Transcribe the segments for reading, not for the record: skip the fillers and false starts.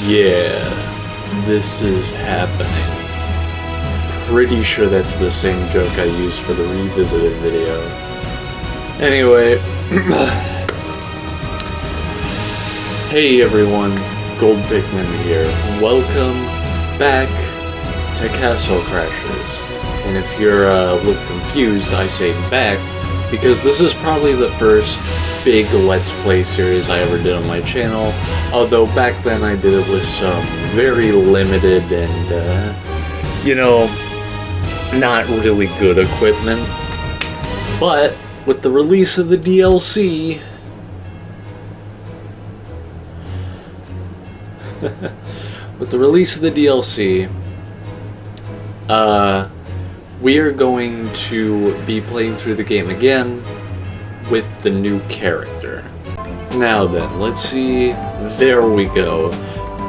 Yeah, this is happening. Pretty sure that's the same joke I used for the revisited video. Anyway, hey everyone, Gold Pikmin here. Welcome back to Castle Crashers. And if you're a little confused, I say back because this is probably the first big Let's Play series I ever did on my channel, although back then I did it with some very limited and, not really good equipment. But with the release of the DLC, we are going to be playing through the game again with the new character. Now then, let's see. There we go.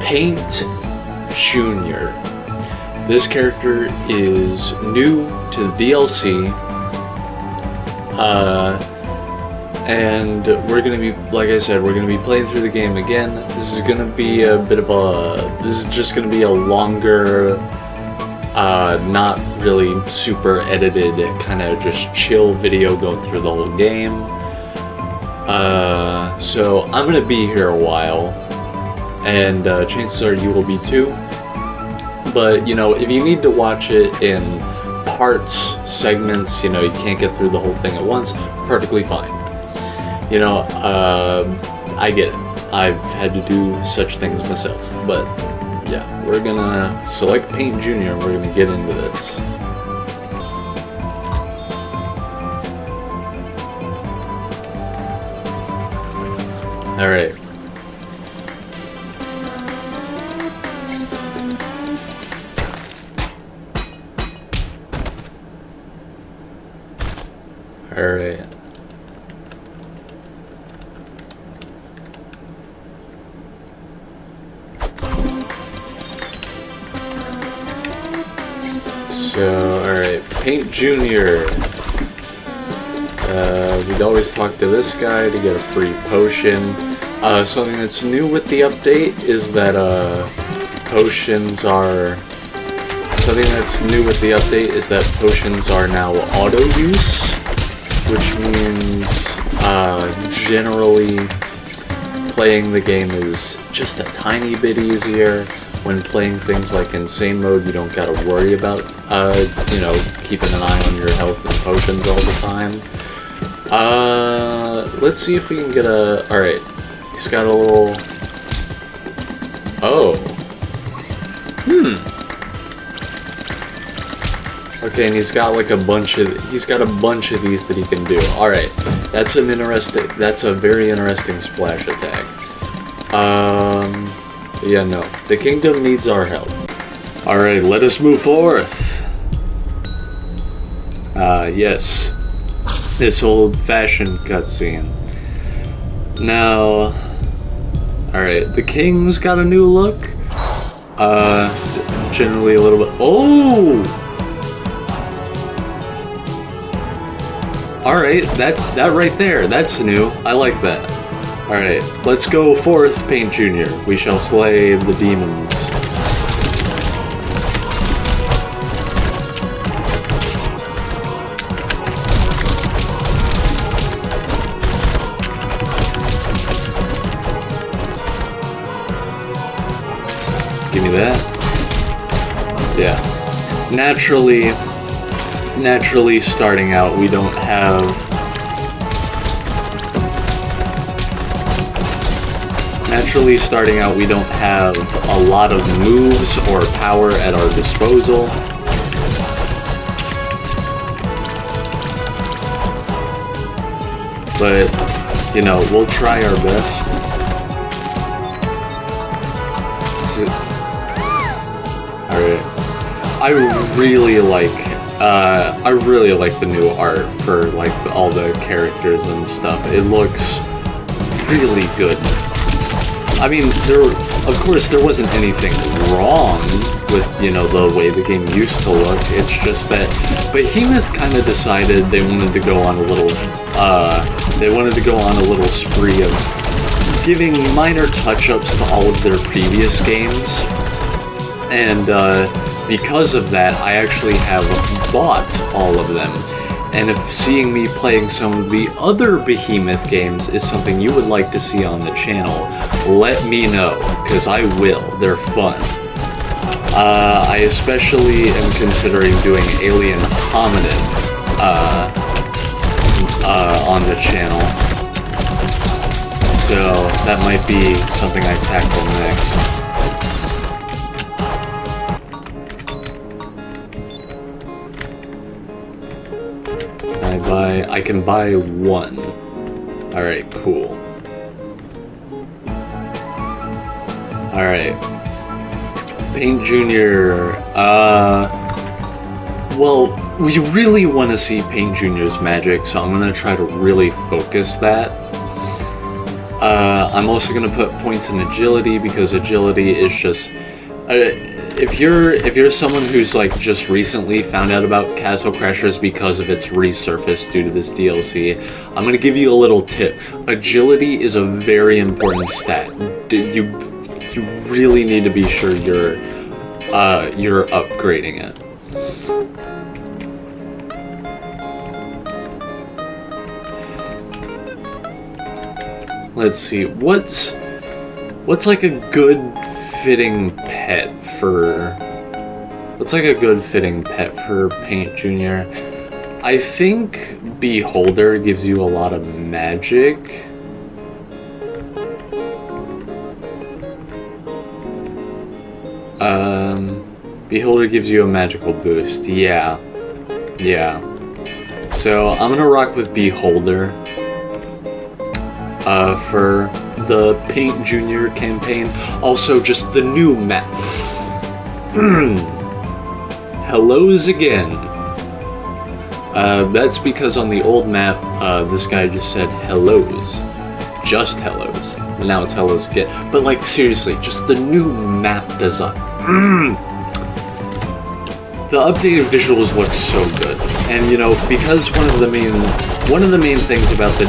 Paint Jr. This character is new to the DLC. And we're gonna be, like I said, we're gonna be playing through the game again. This is gonna be a bit of this is just gonna be a longer, not really super edited, kind of just chill video going through the whole game. So I'm gonna be here a while, and chances are you will be too. But if you need to watch it in parts, segments, you can't get through the whole thing at once, perfectly fine. I get it. I've had to do such things myself, but yeah, we're gonna select Paint Jr. and we're gonna get into this. Alright. Alright. So, alright, Paint Jr. We'd always talk to this guy to get a free potion. Something that's new with the update is that, potions are now auto-use, which means, generally, playing the game is just a tiny bit easier. When playing things like Insane Mode, you don't gotta worry about, keeping an eye on your health and potions all the time. Let's see if we can get a... Alright, he's got a little... Oh. Okay, and he's got like a bunch of these that he can do. Alright, that's a very interesting splash attack. Yeah, no. The kingdom needs our help. Alright, let us move forth. Yes. This old-fashioned cutscene. Now... Alright, the king's got a new look. Generally a little bit... Oh! Alright, that right there. That's new. I like that. Alright, let's go forth, Paint Jr. We shall slay the demons. Give me that. Yeah. Naturally starting out, we don't have... Naturally starting out, we don't have a lot of moves or power at our disposal. But, we'll try our best. Alright. I really like the new art for, all the characters and stuff. It looks really good. I mean, of course, there wasn't anything wrong with, the way the game used to look. It's just that Behemoth kind of decided they wanted to go on a little spree of giving minor touch-ups to all of their previous games, and because of that, I actually have bought all of them. And if seeing me playing some of the other Behemoth games is something you would like to see on the channel, let me know, because I will. They're fun. I especially am considering doing Alien Hominid on the channel. So that might be something I tackle next. I can buy one. Alright, cool. Alright. Paint Junior, well, we really want to see Paint Junior's magic, so I'm gonna try to really focus that. I'm also gonna put points in agility, because agility is just... if you're someone who's like just recently found out about Castle Crashers because of its resurface due to this DLC, I'm gonna give you a little tip. Agility is a very important stat. You really need to be sure you're upgrading it. Let's see, what's like a good fitting pet for... What's like a good fitting pet for Paint Junior? I think Beholder gives you a lot of magic. Beholder gives you a magical boost, yeah. So I'm gonna rock with Beholder for the Paint Junior campaign. Also, just the new map. Hellos again. That's because on the old map, this guy just said hellos. Just hellos. But now it's hellos again. But like, seriously, just the new map design. The updated visuals look so good. And you know, because one of the main things about the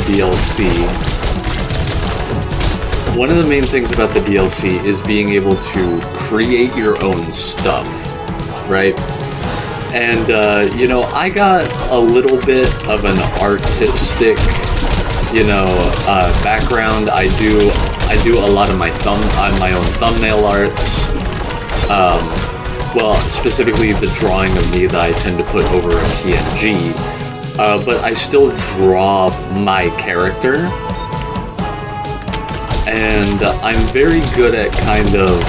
DLC is being able to create your own stuff, right? And you know, I got a little bit of an artistic, you know, background. I do a lot of my own thumbnail arts. Well, specifically the drawing of me that I tend to put over a PNG. But I still draw my character. And I'm very good at kind of...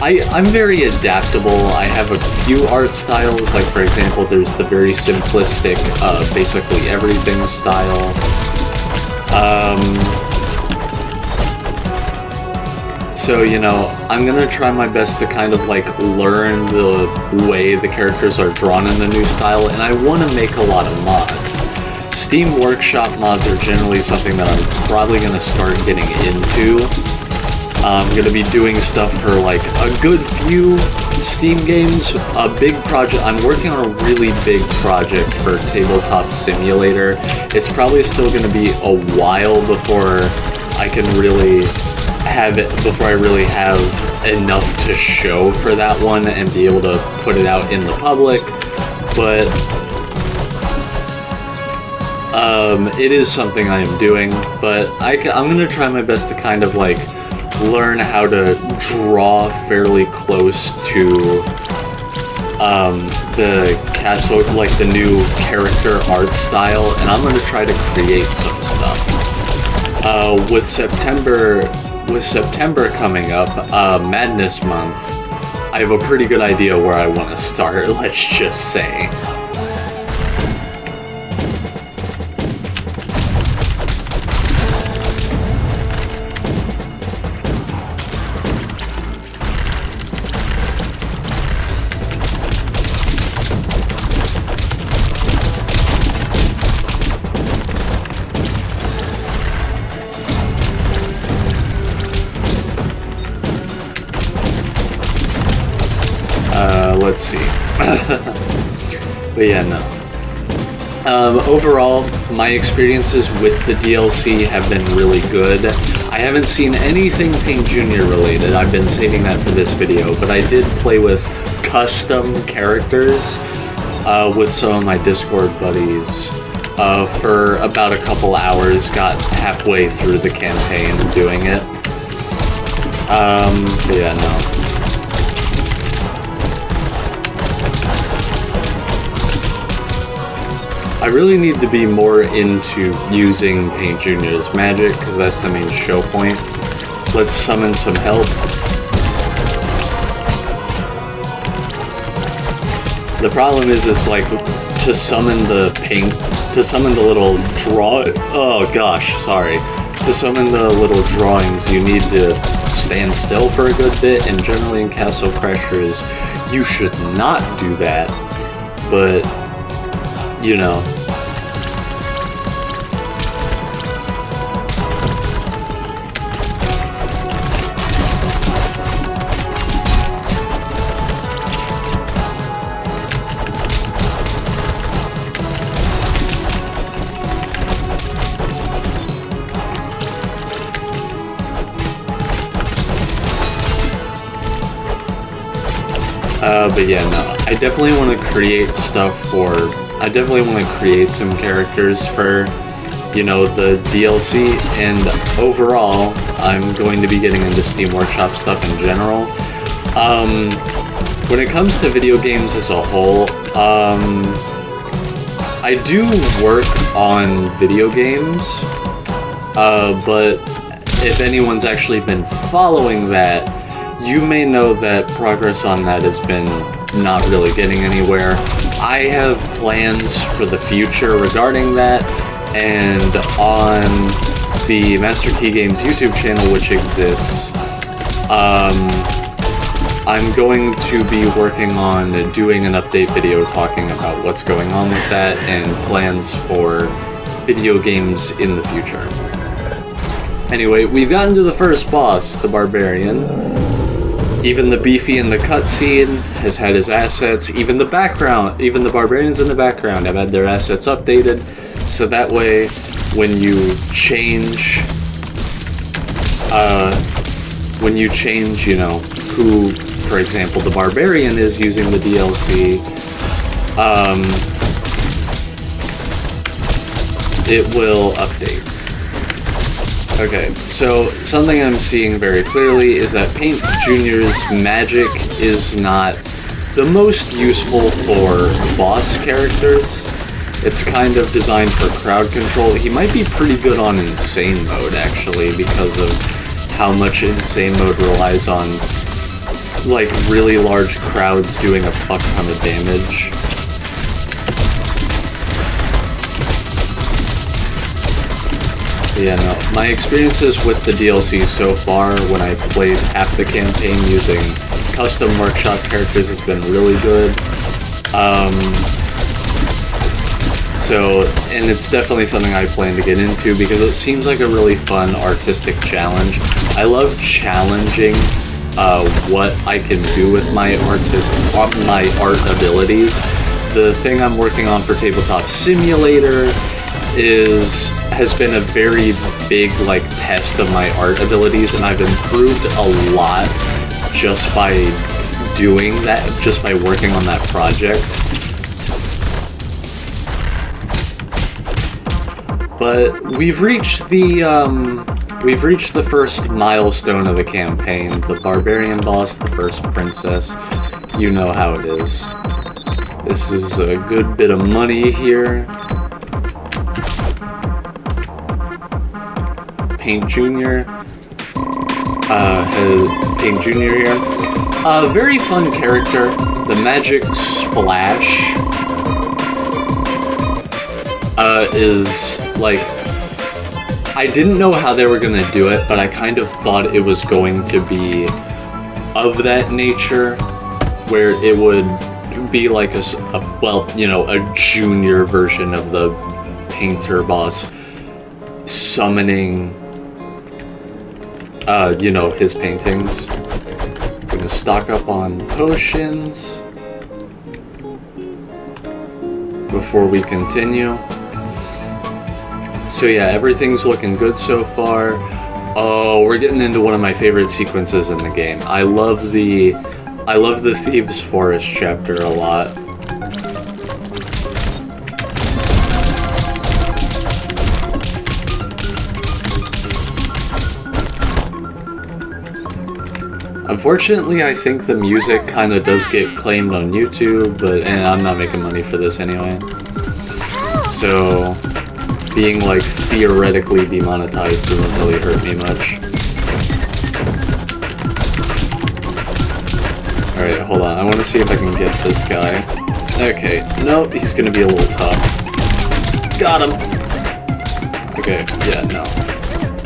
I'm very adaptable. I have a few art styles, like for example, there's the very simplistic, basically everything style. So, you know, I'm gonna try my best to kind of like learn the way the characters are drawn in the new style, and I want to make a lot of mods. Steam Workshop mods are generally something that I'm probably going to start getting into. I'm going to be doing stuff for like a good few Steam games. A big project, I'm working on a really big project for Tabletop Simulator. It's probably still going to be a while before I can really have enough to show for that one and be able to put it out in the public. But it is something I am doing, but I'm gonna try my best to kind of like learn how to draw fairly close to the castle, like the new character art style, and I'm gonna try to create some stuff. With September coming up, Madness Month, I have a pretty good idea where I want to start, let's just say. Let's see. But yeah, no. Overall, my experiences with the DLC have been really good. I haven't seen anything Paint Junior related. I've been saving that for this video, but I did play with custom characters with some of my Discord buddies for about a couple hours. Got halfway through the campaign doing it. But yeah, no. I really need to be more into using Paint Junior's magic, because that's the main show point. Let's summon some help. The problem is like, to summon the paint, to summon the little to summon the little drawings, you need to stand still for a good bit, and generally in Castle Crashers, you should not do that, but, you know. But yeah, no, I definitely want to create stuff I definitely want to create some characters for, you know, the DLC, and overall, I'm going to be getting into Steam Workshop stuff in general. When it comes to video games as a whole, I do work on video games, but if anyone's actually been following that, you may know that progress on that has been not really getting anywhere. I have plans for the future regarding that, and on the Master Key Games YouTube channel, which exists, I'm going to be working on doing an update video talking about what's going on with that and plans for video games in the future. Anyway, we've gotten to the first boss, the Barbarian. Even the Beefy in the cutscene has had his assets, even the Barbarians in the background have had their assets updated, so that way, when you change, you know, who, for example, the Barbarian is using the DLC, it will update. Okay, so something I'm seeing very clearly is that Paint Junior's magic is not the most useful for boss characters. It's kind of designed for crowd control. He might be pretty good on Insane Mode, actually, because of how much Insane Mode relies on, like, really large crowds doing a fuck ton of damage. Yeah, no, my experiences with the DLC so far, when I played half the campaign using custom workshop characters, has been really good. And it's definitely something I plan to get into because it seems like a really fun artistic challenge. I love challenging what I can do with my art abilities. The thing I'm working on for Tabletop Simulator has been a very big, like, test of my art abilities, and I've improved a lot just by doing that, just by working on that project. But we've reached the first milestone of the campaign, the Barbarian boss, the first princess. You know how it is. This is a good bit of money here. Paint Junior Paint Junior here. A very fun character. The magic splash is like, I didn't know how they were gonna do it, but I kind of thought it was going to be of that nature, where it would be like a junior version of the painter boss summoning his paintings. I'm gonna stock up on potions before we continue. So yeah, everything's looking good so far. Oh, we're getting into one of my favorite sequences in the game. I love the Thieves' Forest chapter a lot. Unfortunately, I think the music kind of does get claimed on YouTube, but I'm not making money for this anyway. So, being like theoretically demonetized doesn't really hurt me much. Alright, hold on. I want to see if I can get this guy. Okay, no, he's gonna be a little tough. Got him! Okay, yeah, no.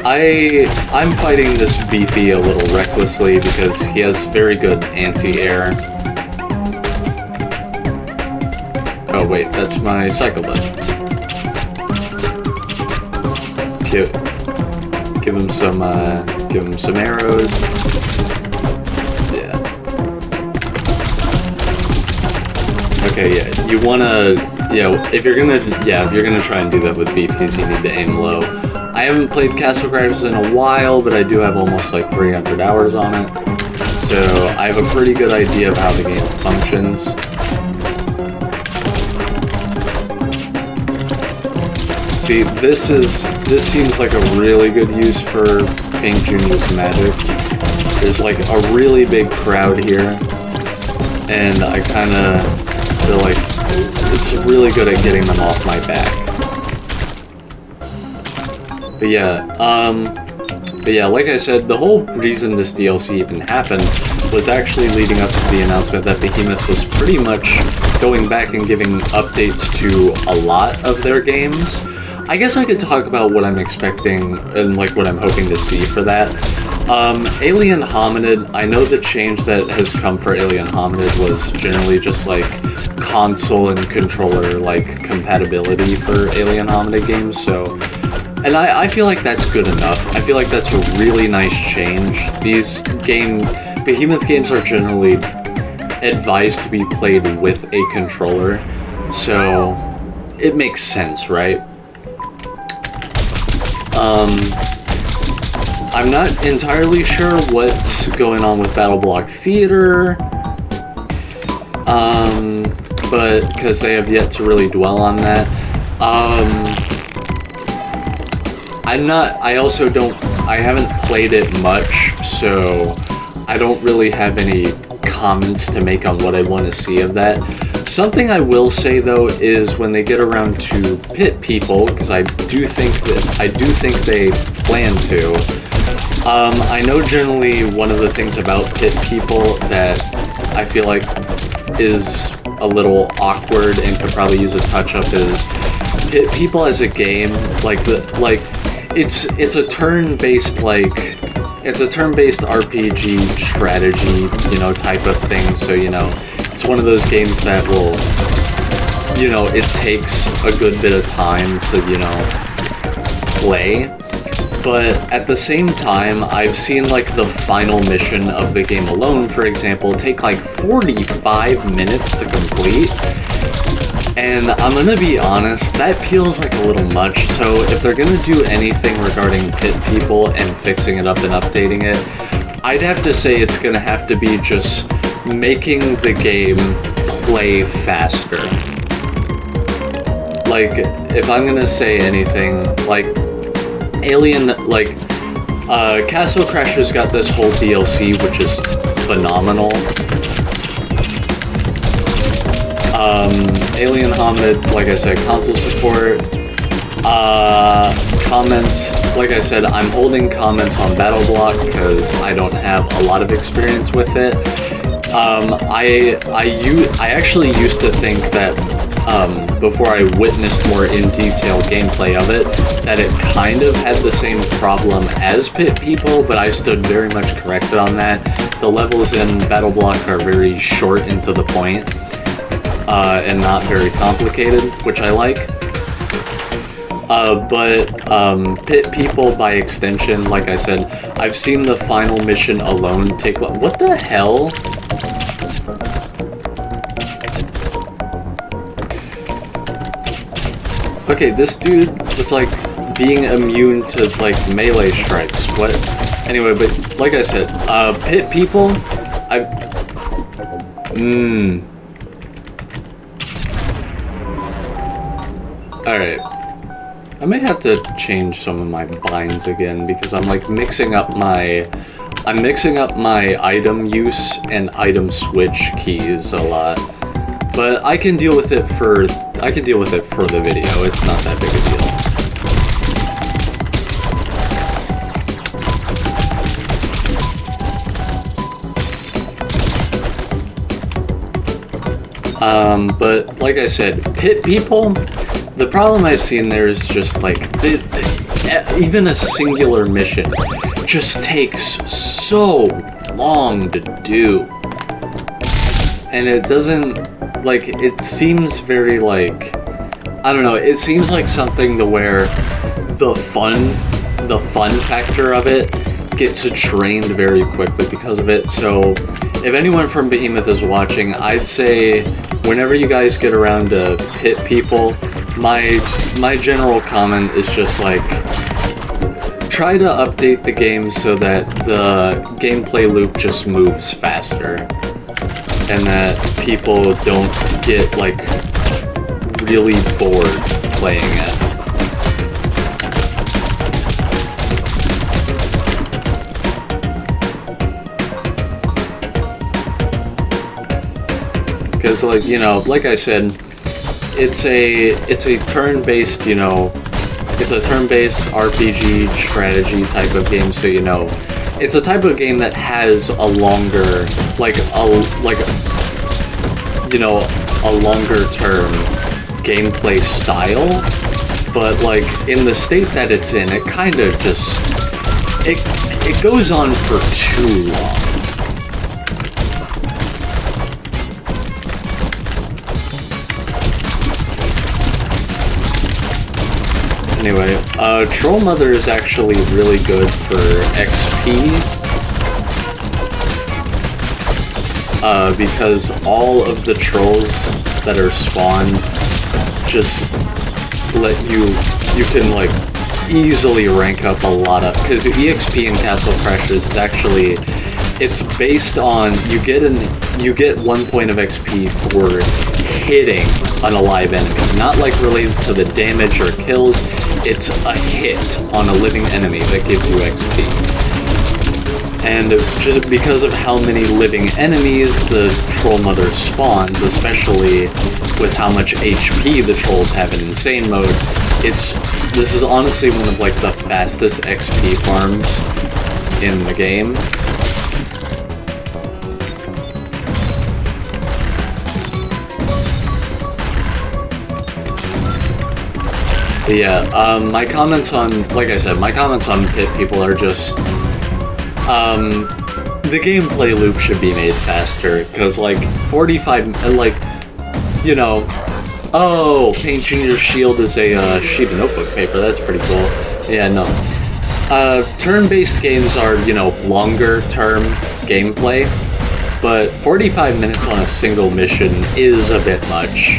I'm fighting this Beefy a little recklessly because he has very good anti-air. Oh wait, that's my cycle button. Give him some arrows. Yeah. Okay, yeah. You wanna, if you're gonna try and do that with Beefies, you need to aim low. I haven't played Castle Crashers in a while, but I do have almost like 300 hours on it, so I have a pretty good idea of how the game functions. See, this seems like a really good use for Pink Jr.'s magic. There's like a really big crowd here, and I kind of feel like it's really good at getting them off my back. But yeah, like I said, the whole reason this DLC even happened was actually leading up to the announcement that Behemoth was pretty much going back and giving updates to a lot of their games. I guess I could talk about what I'm expecting and like what I'm hoping to see for that. Alien Hominid, I know the change that has come for Alien Hominid was generally just like console and controller like compatibility for Alien Hominid games, so... And I feel like that's good enough. I feel like that's a really nice change. These Behemoth games are generally advised to be played with a controller, so it makes sense, right? I'm not entirely sure what's going on with BattleBlock Theater, but because they have yet to really dwell on that. I haven't played it much, so I don't really have any comments to make on what I want to see of that. Something I will say though is when they get around to Pit People, because I do think they plan to. I know generally one of the things about Pit People that I feel like is a little awkward and could probably use a touch-up is Pit People as a game, it's a turn-based RPG strategy, type of thing. So, it's one of those games that will, it takes a good bit of time to, play. But at the same time, I've seen like the final mission of the game alone, for example, take like 45 minutes to complete. And I'm gonna be honest, that feels like a little much, so if they're gonna do anything regarding Pit People and fixing it up and updating it, I'd have to say it's gonna have to be just making the game play faster. Like, if I'm gonna say anything, like, Castle Crashers got this whole DLC, which is phenomenal. Alien Hominid, like I said, console support. Comments, like I said, I'm holding comments on BattleBlock because I don't have a lot of experience with it. I actually used to think that, before I witnessed more in-detail gameplay of it, that it kind of had the same problem as Pit People, but I stood very much corrected on that. The levels in BattleBlock are very short and to the point. And not very complicated, which I like. Pit People, by extension, like I said, I've seen the final mission alone take what the hell? Okay, this dude was like being immune to, like, melee strikes. What? Anyway, but like I said, pit people, Alright. I may have to change some of my binds again because I'm like mixing up my item use and item switch keys a lot. But I can deal with it for the video. It's not that big a deal. But like I said, pit people, the problem I've seen there is just like, even a singular mission just takes so long to do. And it doesn't, like, it seems very like, I don't know, it seems like something to where the fun factor of it gets drained very quickly because of it. So if anyone from Behemoth is watching, I'd say whenever you guys get around to pit people, my general comment is just like, try to update the game so that the gameplay loop just moves faster and that people don't get like really bored playing it. Because, like, you know, like I said, it's a turn-based, you know, it's a turn-based RPG strategy type of game, so, you know, it's a type of game that has a longer, you know, a longer-term gameplay style, but, like, in the state that it's in, it kind of just, it goes on for too long. Anyway, Troll Mother is actually really good for XP, because all of the trolls that are spawned just let you can like easily rank up a lot of, because EXP in Castle Crashers is actually, it's based on, you get 1 point of XP for hitting an alive enemy, not like related to the damage or kills. It's a hit on a living enemy that gives you XP. And just because of how many living enemies the Troll Mother spawns, especially with how much HP the trolls have in Insane Mode, this is honestly one of like the fastest XP farms in the game. Yeah, my comments on, like I said, my comments on pit people are just, the gameplay loop should be made faster, because, like, 45, like, you know, oh, painting your shield is a sheet of notebook paper, that's pretty cool. Yeah, no. Turn-based games are, you know, longer-term gameplay, but 45 minutes on a single mission is a bit much.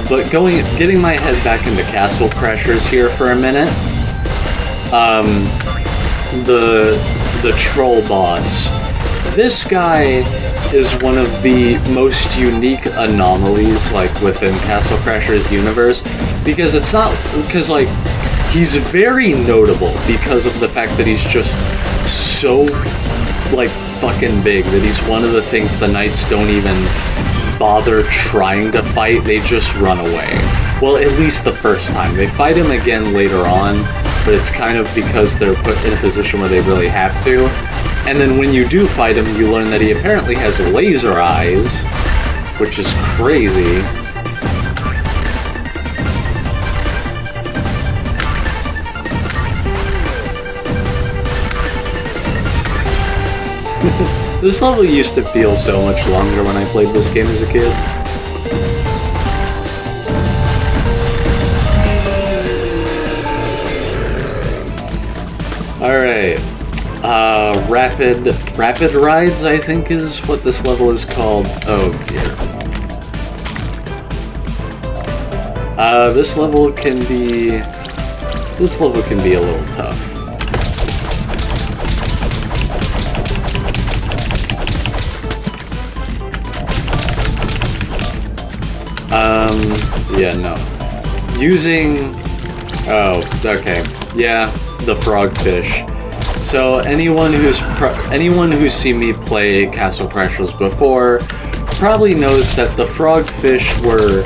But getting my head back into Castle Crashers here for a minute, the troll boss. This guy is one of the most unique anomalies, like, within Castle Crashers universe, because it's not, because, like, he's very notable because of the fact that he's just so, like, fucking big that he's one of the things the knights don't even bother trying to fight, they just run away. Well, at least the first time. They fight him again later on, but it's kind of because they're put in a position where they really have to. And then when you do fight him, you learn that he apparently has laser eyes, which is crazy. This level used to feel so much longer when I played this game as a kid. Alright. Rapid Rides, I think is what this level is called. Oh dear. This level can be a little tough. Yeah, no. Oh, okay. Yeah, the frogfish. So anyone who's seen me play Castle Crashers before probably knows that the frogfish were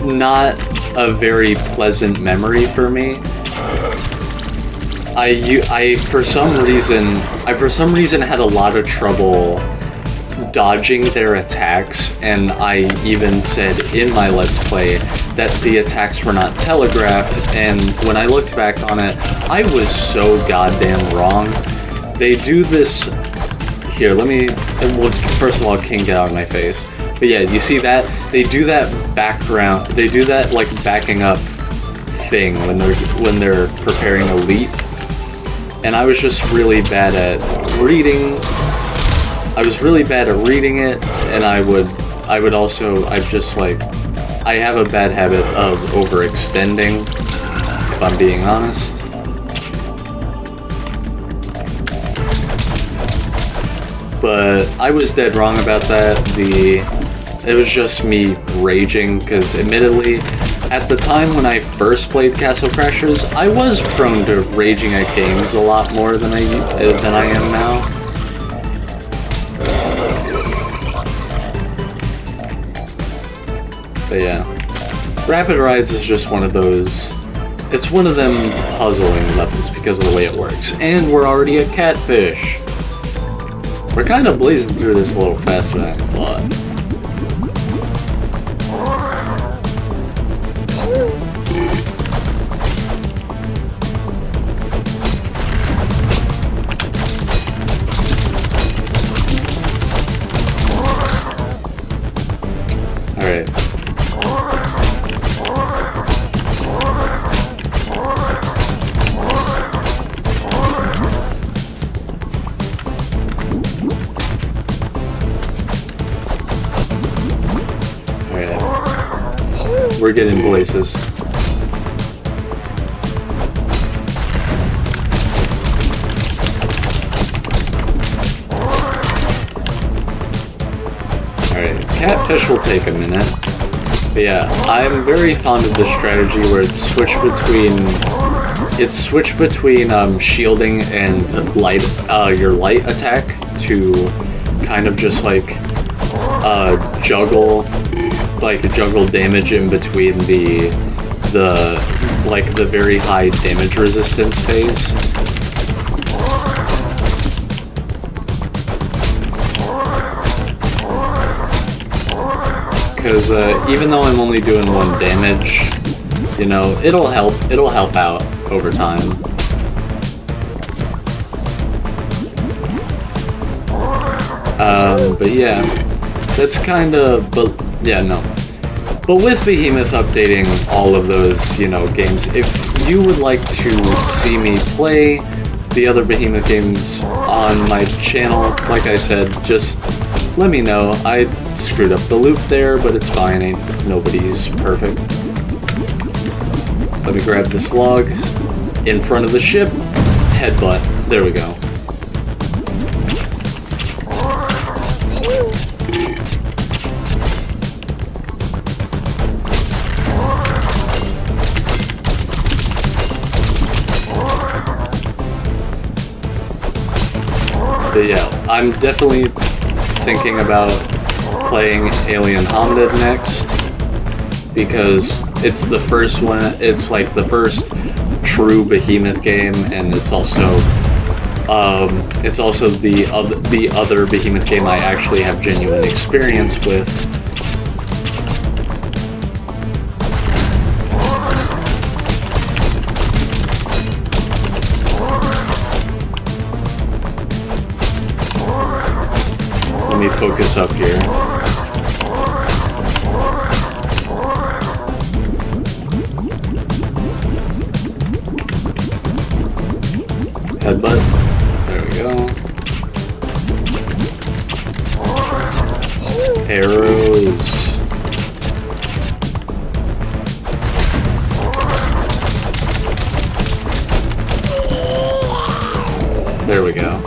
not a very pleasant memory for me. I for some reason had a lot of trouble dodging their attacks, and I even said in my Let's Play that the attacks were not telegraphed, and when I looked back on it, I was so goddamn wrong. They do this... Here, well, first of all, King, get out of my face. But yeah, you see that? They do that like, backing up thing when they're preparing a leap. And I was just really bad at reading... it, and I have a bad habit of overextending, if I'm being honest. But I was dead wrong about that. It was just me raging, because admittedly, at the time when I first played Castle Crashers, I was prone to raging at games a lot more than I am now. But yeah, Rapid Rides is just one of those... It's one of them puzzling levels because of the way it works. And we're already at Catfish. We're kind of blazing through this a little faster than I thought. Alright. We're getting places. Alright, Catfish will take a minute. But yeah, I'm very fond of the strategy where it's switched between shielding and your light attack to kind of just like juggle damage in between the very high damage resistance phase. Because even though I'm only doing 1 damage, you know, it'll help out over time. But yeah, that's kind of, but yeah, no. But with Behemoth updating all of those, you know, games, if you would like to see me play the other Behemoth games on my channel, like I said, just let me know. I screwed up the loop there, but it's fine. Nobody's perfect. Let me grab this log in front of the ship. Headbutt. There we go. But yeah, I'm definitely thinking about playing Alien Hominid next, because it's the first one, it's like the first true Behemoth game, and it's also the other Behemoth game I actually have genuine experience with. Let me focus up here. Headbutt. There we go. Arrows. There we go.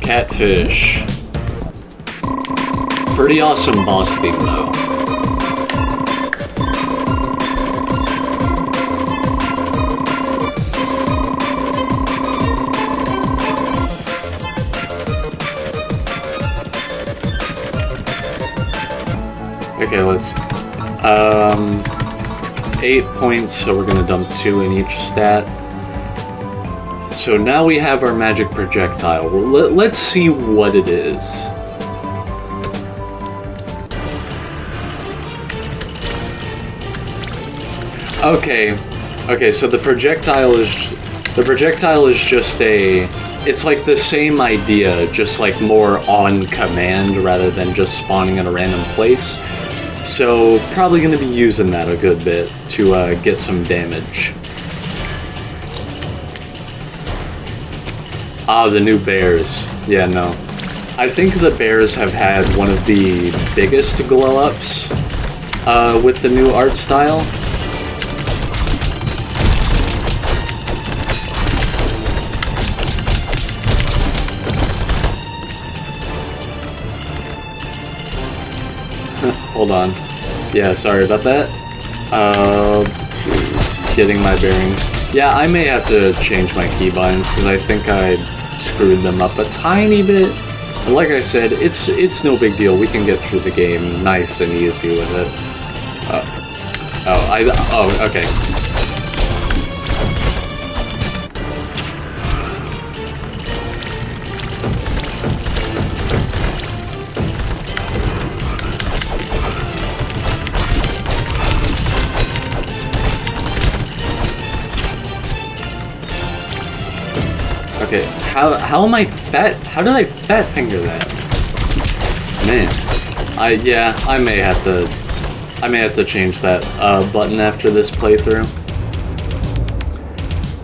Catfish. Pretty awesome boss theme though. Okay, let's 8 points, so we're gonna dump 2 in each stat. So now we have our magic projectile. Let's see what it is. Okay, so the projectile is just it's like the same idea, just like more on command rather than just spawning in a random place. So probably going to be using that a good bit to get some damage. Ah, the new bears. Yeah, no. I think the bears have had one of the biggest glow-ups with the new art style. Hold on. Yeah, sorry about that. Getting my bearings. Yeah, I may have to change my keybinds because I think I screwed them up a tiny bit. But like I said, it's no big deal. We can get through the game nice and easy with it. Oh, okay. Okay, how am I fat? How did I fat finger that? Man, I may have to change that button after this playthrough.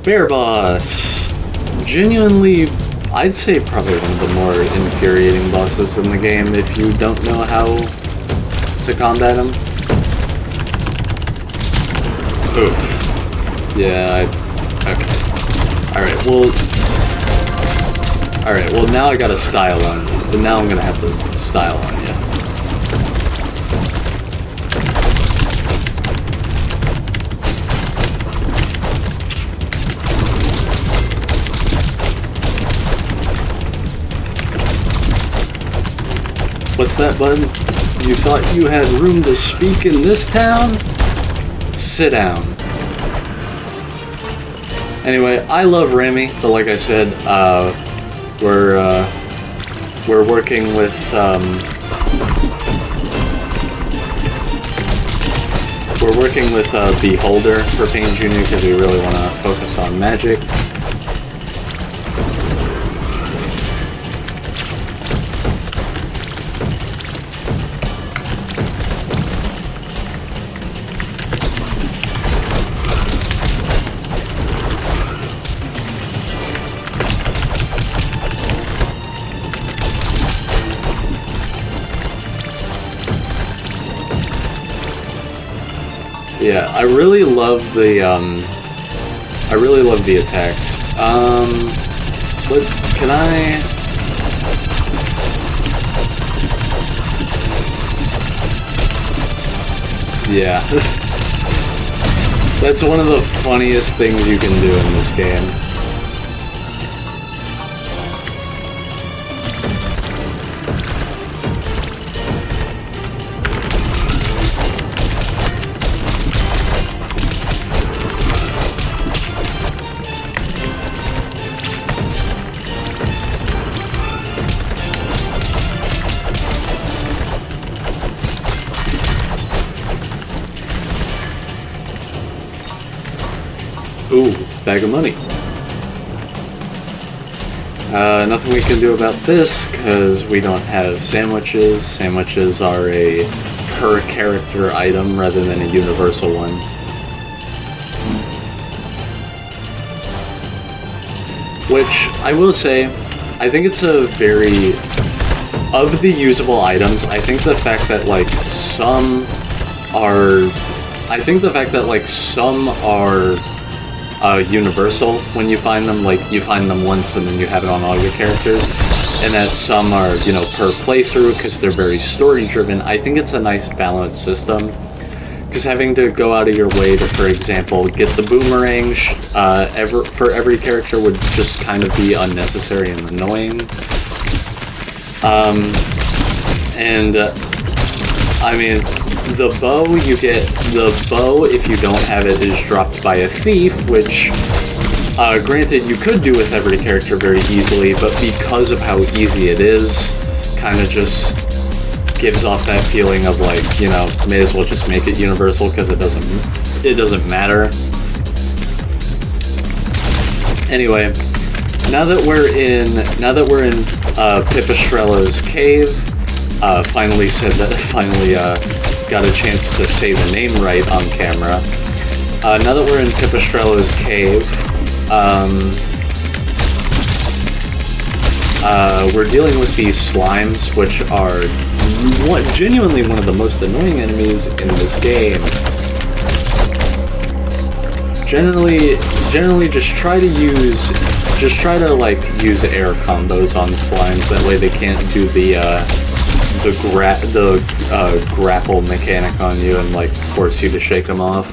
Bear Boss, genuinely, I'd say probably one of the more infuriating bosses in the game if you don't know how to combat him. Oof. Yeah. Okay. Alright, well now I got a style on you, but now I'm gonna have to style on you. What's that, bud? You thought you had room to speak in this town? Sit down. Anyway, I love Remy, but like I said, we're working with Beholder for Pain Jr. because we really want to focus on magic. Yeah, I really love the attacks. But can I? Yeah. That's one of the funniest things you can do in this game. Ooh, bag of money. Nothing we can do about this, because we don't have sandwiches. Sandwiches are a per-character item rather than a universal one. which I will say, I think it's a very... Of the usable items, I think the fact that, like, some are... I think the fact that, like, some are universal when you find them, like, you find them once and then you have it on all your characters, and that some are, you know, per playthrough because they're very story-driven. I think it's a nice balanced system. Because having to go out of your way to, for example, get the boomerang for every character would just kind of be unnecessary and annoying. I mean, the bow, if you don't have it, is dropped by a thief, which, granted, you could do with every character very easily, but because of how easy it is, kind of just gives off that feeling of, like, you know, may as well just make it universal because it doesn't matter. Anyway, now that we're in Pipistrella's cave, finally got a chance to say the name right on camera. Now that we're in Pipistrella's cave, we're dealing with these slimes, which are genuinely one of the most annoying enemies in this game. Generally just try to like use air combos on slimes. That way they can't do the grapple mechanic on you and like force you to shake them off.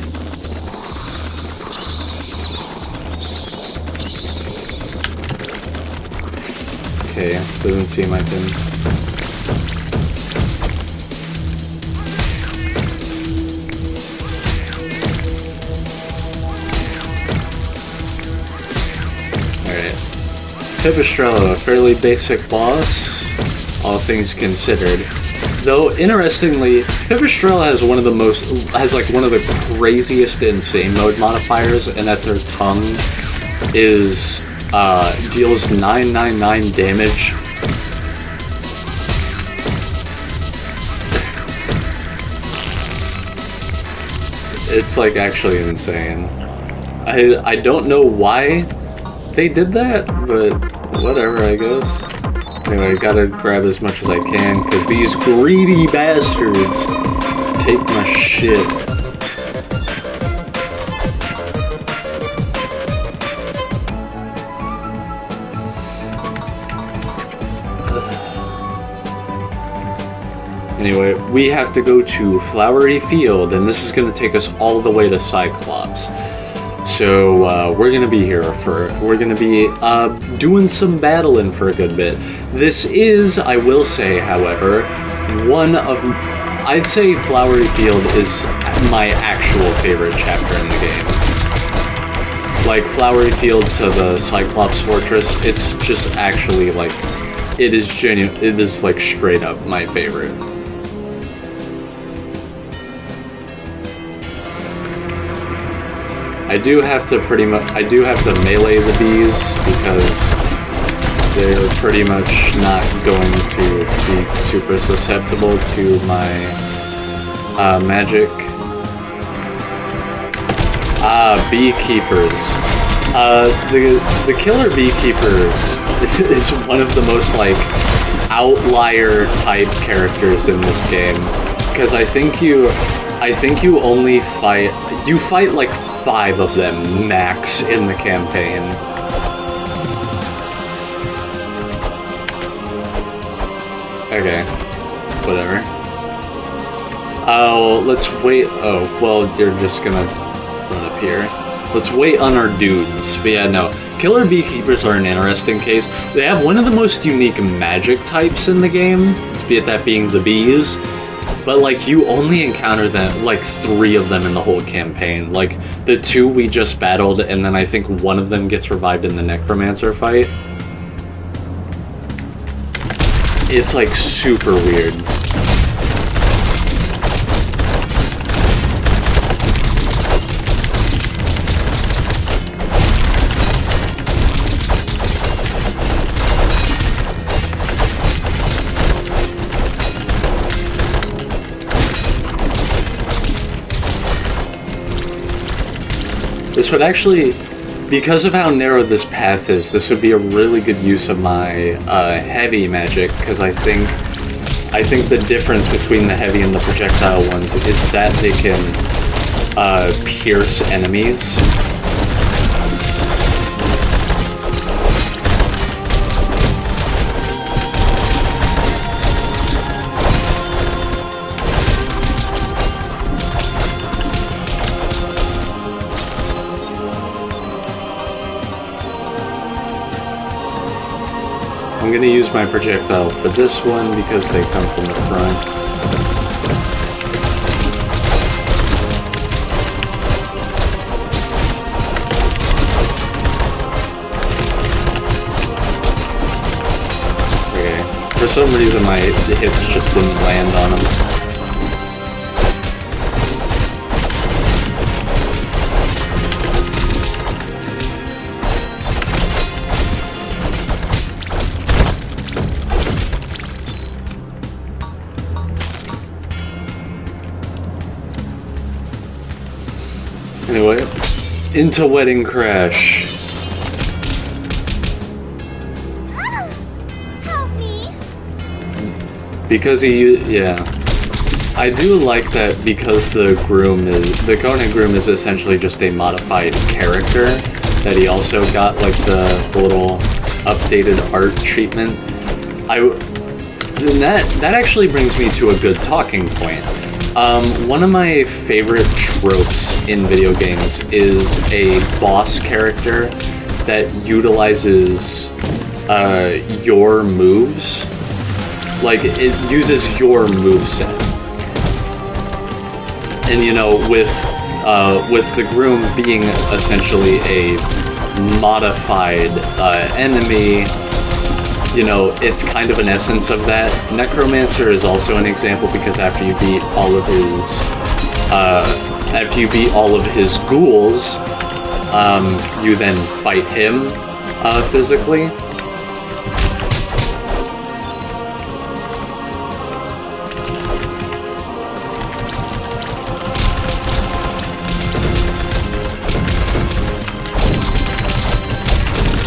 Okay, doesn't seem I can. Alright. Pipistrella, a fairly basic boss, all things considered. Though, interestingly, Pipistrella has one of the craziest insane mode modifiers, and that their tongue is deals 999 damage. It's like actually insane. I don't know why they did that, but whatever, I guess. Anyway, I gotta grab as much as I can, because these greedy bastards take my shit. Anyway, we have to go to Flowery Field, and this is going to take us all the way to Cyclops. So, we're going to be here we're going to be doing some battling for a good bit. This is, I will say, however, I'd say Flowery Field is my actual favorite chapter in the game. Like, Flowery Field to the Cyclops Fortress, it's just actually, like, it is, like, straight up my favorite. I do have to melee the bees because they're pretty much not going to be super susceptible to my magic. Beekeepers. The killer beekeeper is one of the most like outlier type characters in this game, because I think you only fight like 5 of them max in the campaign. Okay, whatever. Oh, let's wait. Oh, well, you're just gonna run up here. Let's wait on our dudes. But yeah, no. Killer beekeepers are an interesting case. They have one of the most unique magic types in the game, be it that being the bees. But, like, you only encounter them, like, 3 of them in the whole campaign. Like, the 2 we just battled, and then I think one of them gets revived in the Necromancer fight. It's, like, super weird. because of how narrow this path is, this would be a really good use of my heavy magic, because I think the difference between the heavy and the projectile ones is that they can pierce enemies. I'm gonna use my projectile for this one because they come from the front. Okay. For some reason my hits just didn't land on them. Anyway, into Wedding Crash. Help me. Because yeah. I do like that because the Conan Groom is essentially just a modified character, that he also got like the little updated art treatment. That actually brings me to a good talking point. One of my favorite tropes in video games is a boss character that utilizes your moves. Like, it uses your moveset. And, you know, with the Groom being essentially a modified enemy, you know, it's kind of an essence of that. Necromancer is also an example because after you beat all of his ghouls, you then fight him physically.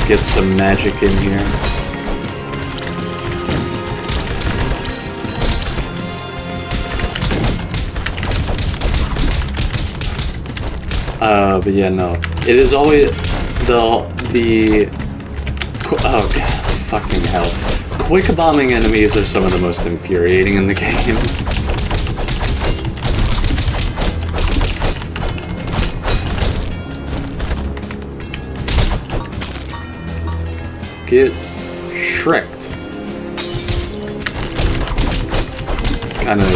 Get some magic in here. But yeah, no. It is always oh god, fucking hell. Quick bombing enemies are some of the most infuriating in the game. Get shreked. Kind of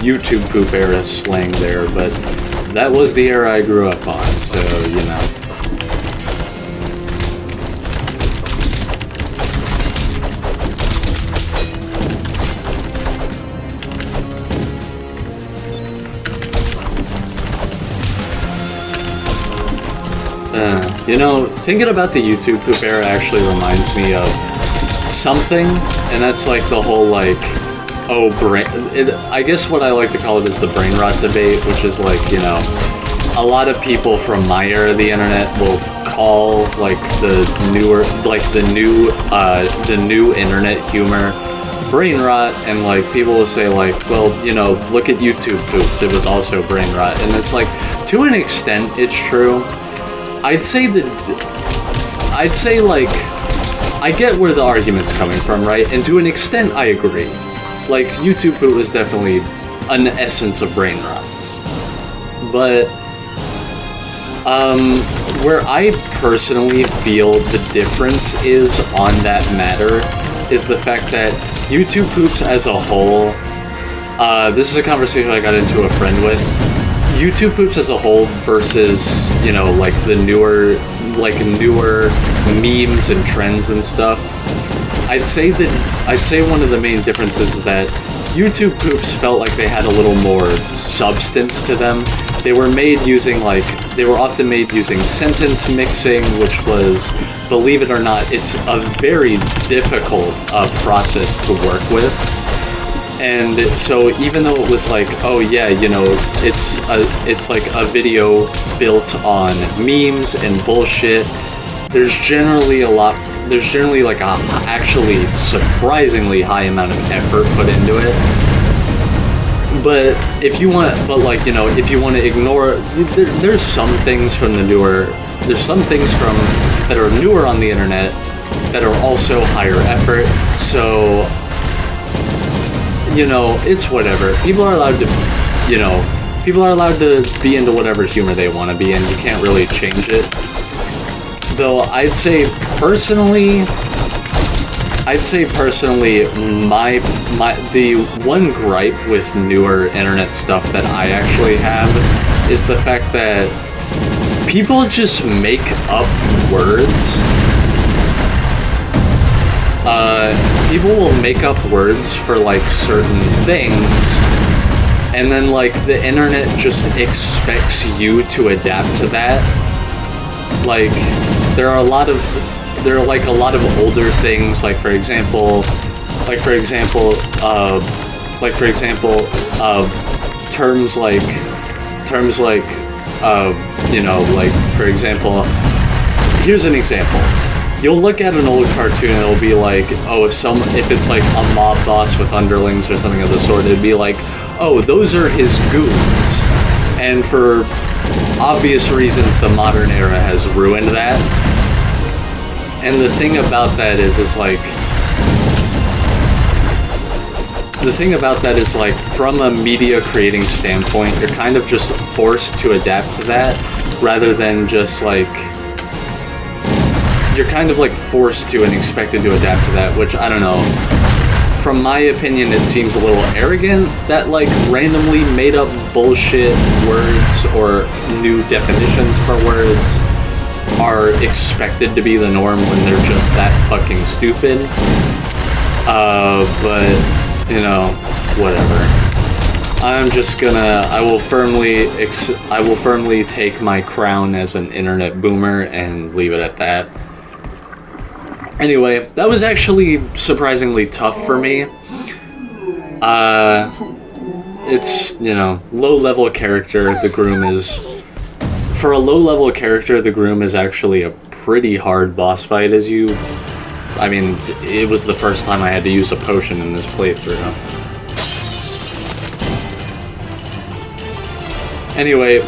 YouTube poop era slang there, but that was the era I grew up on, so, you know. You know, thinking about the YouTube poop era actually reminds me of something, and that's like the whole, like, I guess what I like to call it is the brain rot debate, which is like, you know, a lot of people from my era of the internet will call like the new internet humor brain rot, and like people will say like, well, you know, look at YouTube poops, it was also brain rot, and it's like, to an extent it's true. I'd say like, I get where the argument's coming from, right? And to an extent I agree. Like, YouTube poop was definitely an essence of brain rot. But, where I personally feel the difference is on that matter is the fact that YouTube poops as a whole, this is a conversation I got into a friend with. YouTube poops as a whole versus, you know, like the newer memes and trends and stuff. I'd say one of the main differences is that YouTube poops felt like they had a little more substance to them. They were often made using sentence mixing, which was, believe it or not, it's a very difficult process to work with. And so even though it was like, oh yeah, you know, it's like a video built on memes and bullshit, there's generally like a actually surprisingly high amount of effort put into it. But if you want, but like, you know, if you want to ignore, there's some things from the newer, there's some things from that are newer on the internet that are also higher effort. So, you know, it's whatever. People are allowed to, you know, people are allowed to be into whatever humor they want to be in. You can't really change it. Though I'd say personally, the one gripe with newer internet stuff that I actually have is the fact that people just make up words. People will make up words for like certain things, and then like the internet just expects you to adapt to that. Like there are a lot of older things, like for example, terms like you know, like for example, here's an example. You'll look at an old cartoon and it'll be like, oh, if it's like a mob boss with underlings or something of the sort, it'd be like, oh, those are his goons. And for obvious reasons, the modern era has ruined that. And the thing about that is like, from a media creating standpoint, you're kind of just forced to adapt to that, rather than just like, you're kind of like forced to and expected to adapt to that, which, I don't know. From my opinion, it seems a little arrogant that like randomly made up bullshit words or new definitions for words are expected to be the norm when they're just that fucking stupid. But, you know, whatever. I will firmly take my crown as an internet boomer and leave it at that. Anyway, that was actually surprisingly tough for me. It's, you know, low-level character, the Groom is... For a low-level character, the Groom is actually a pretty hard boss fight, as you... I mean, it was the first time I had to use a potion in this playthrough. Anyway,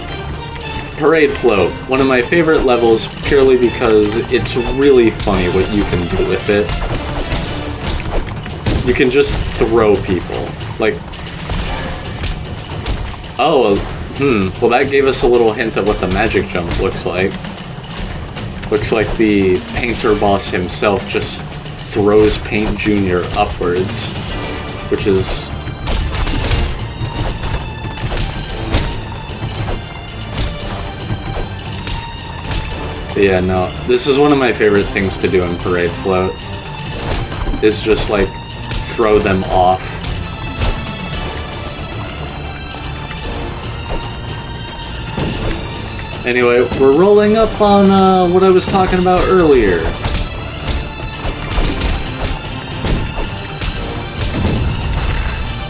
Parade Float. One of my favorite levels, purely because it's really funny what you can do with it. You can just throw people. Like... Oh, well that gave us a little hint of what the magic jump looks like. Looks like the painter boss himself just throws Paint Jr. upwards, which is... Yeah, no, this is one of my favorite things to do in Parade Float, is just like throw them off. Anyway, we're rolling up on what I was talking about earlier.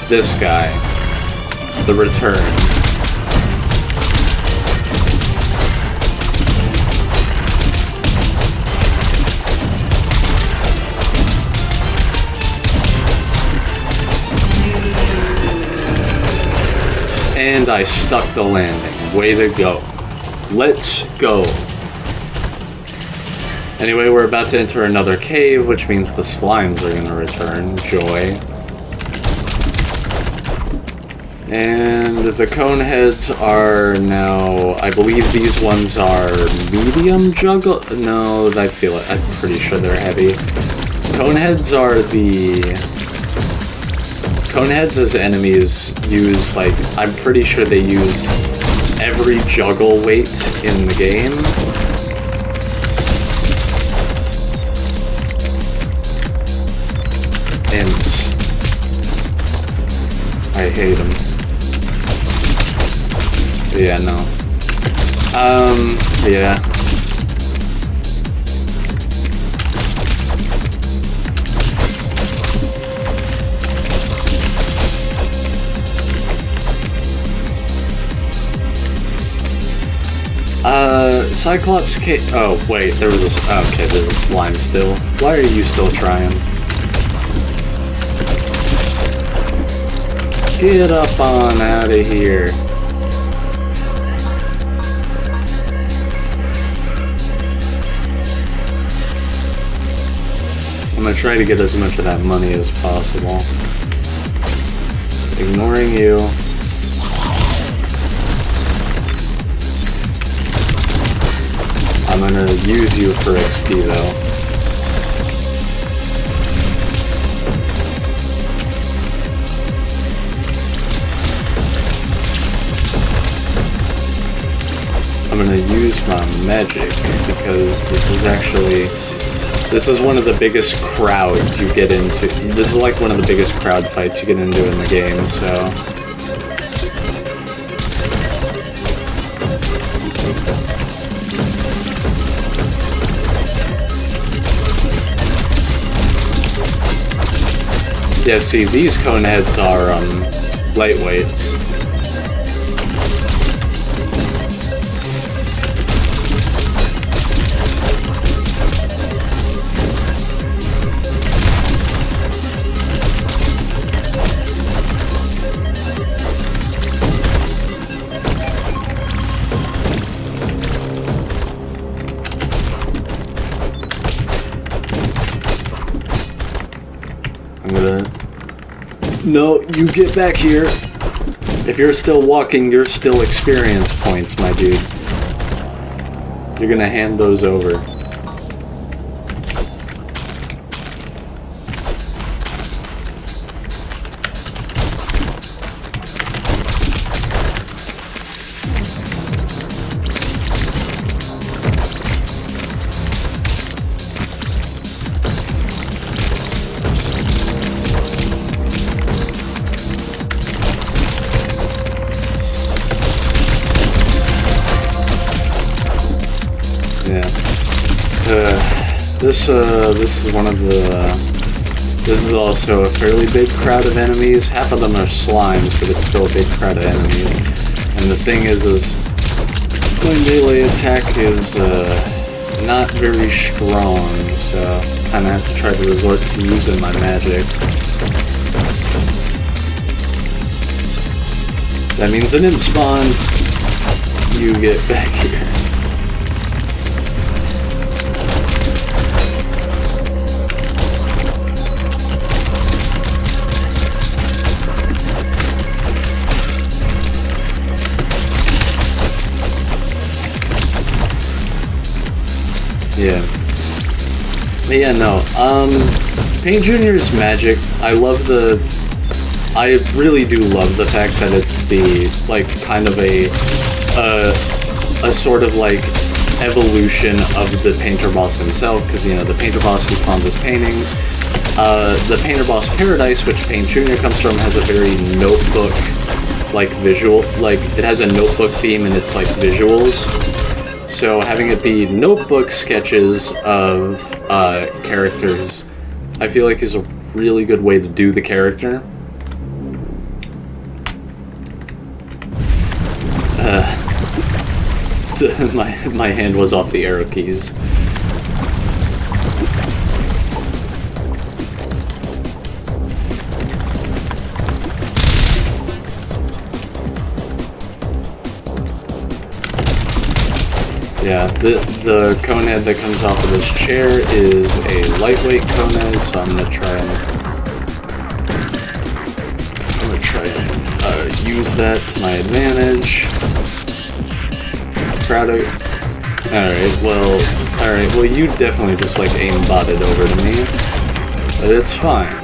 This guy. The Return. And I stuck the landing. Way to go. Let's go. Anyway, we're about to enter another cave, which means the slimes are gonna return. Joy. And the cone heads are now... I believe these ones are medium juggle... No, I feel it. I'm pretty sure they're heavy. Cone heads are the... Coneheads as enemies use, like, I'm pretty sure they use every juggle weight in the game. And I hate them. Yeah, no. Yeah. Cyclops can't... Oh, wait, there was a... Okay, there's a slime still. Why are you still trying? Get up on out of here. I'm gonna try to get as much of that money as possible. Ignoring you. I'm gonna use you for XP though. I'm gonna use my magic because this is one of the biggest crowds you get into. This is like one of the biggest crowd fights you get into in the game, so... Yeah, see, these cone heads are, lightweights. No, you get back here. If you're still walking, you're still experience points, my dude. You're gonna hand those over. This is one of the... this is also a fairly big crowd of enemies. Half of them are slimes, but it's still a big crowd of enemies. And the thing is my melee attack is not very strong, so I kind of have to try to resort to using my magic. That means I didn't spawn. You get back here. Yeah. But yeah, no. Pain Jr.'s magic, I really do love the fact that it's the, like, kind of a sort of, like, evolution of the Painter Boss himself, because, you know, the Painter Boss he spawns his paintings. The Painter Boss Paradise, which Pain Jr. comes from, has a very notebook, like, visual, like, it has a notebook theme and it's, like, visuals. So having it be notebook sketches of characters, I feel like is a really good way to do the character. So my hand was off the arrow keys. Yeah, the cone head that comes off of this chair is a lightweight cone head, so I'm gonna try and use that to my advantage. Alright, well you definitely just like aimbotted over to me, but it's fine.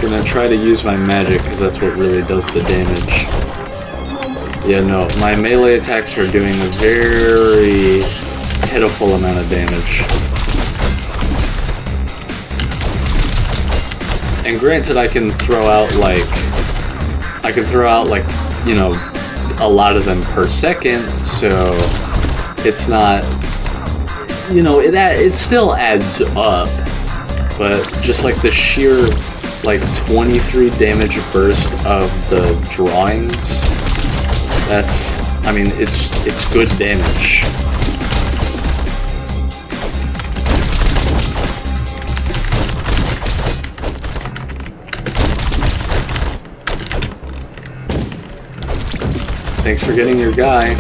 Gonna try to use my magic because that's what really does the damage. Yeah, no, my melee attacks are doing a very pitiful amount of damage. And granted, I can throw out like, you know, a lot of them per second, so it's not, you know, it still adds up, but just like the sheer like 23 damage burst of the drawings, that's, I mean, it's good damage. Thanks for getting your guy.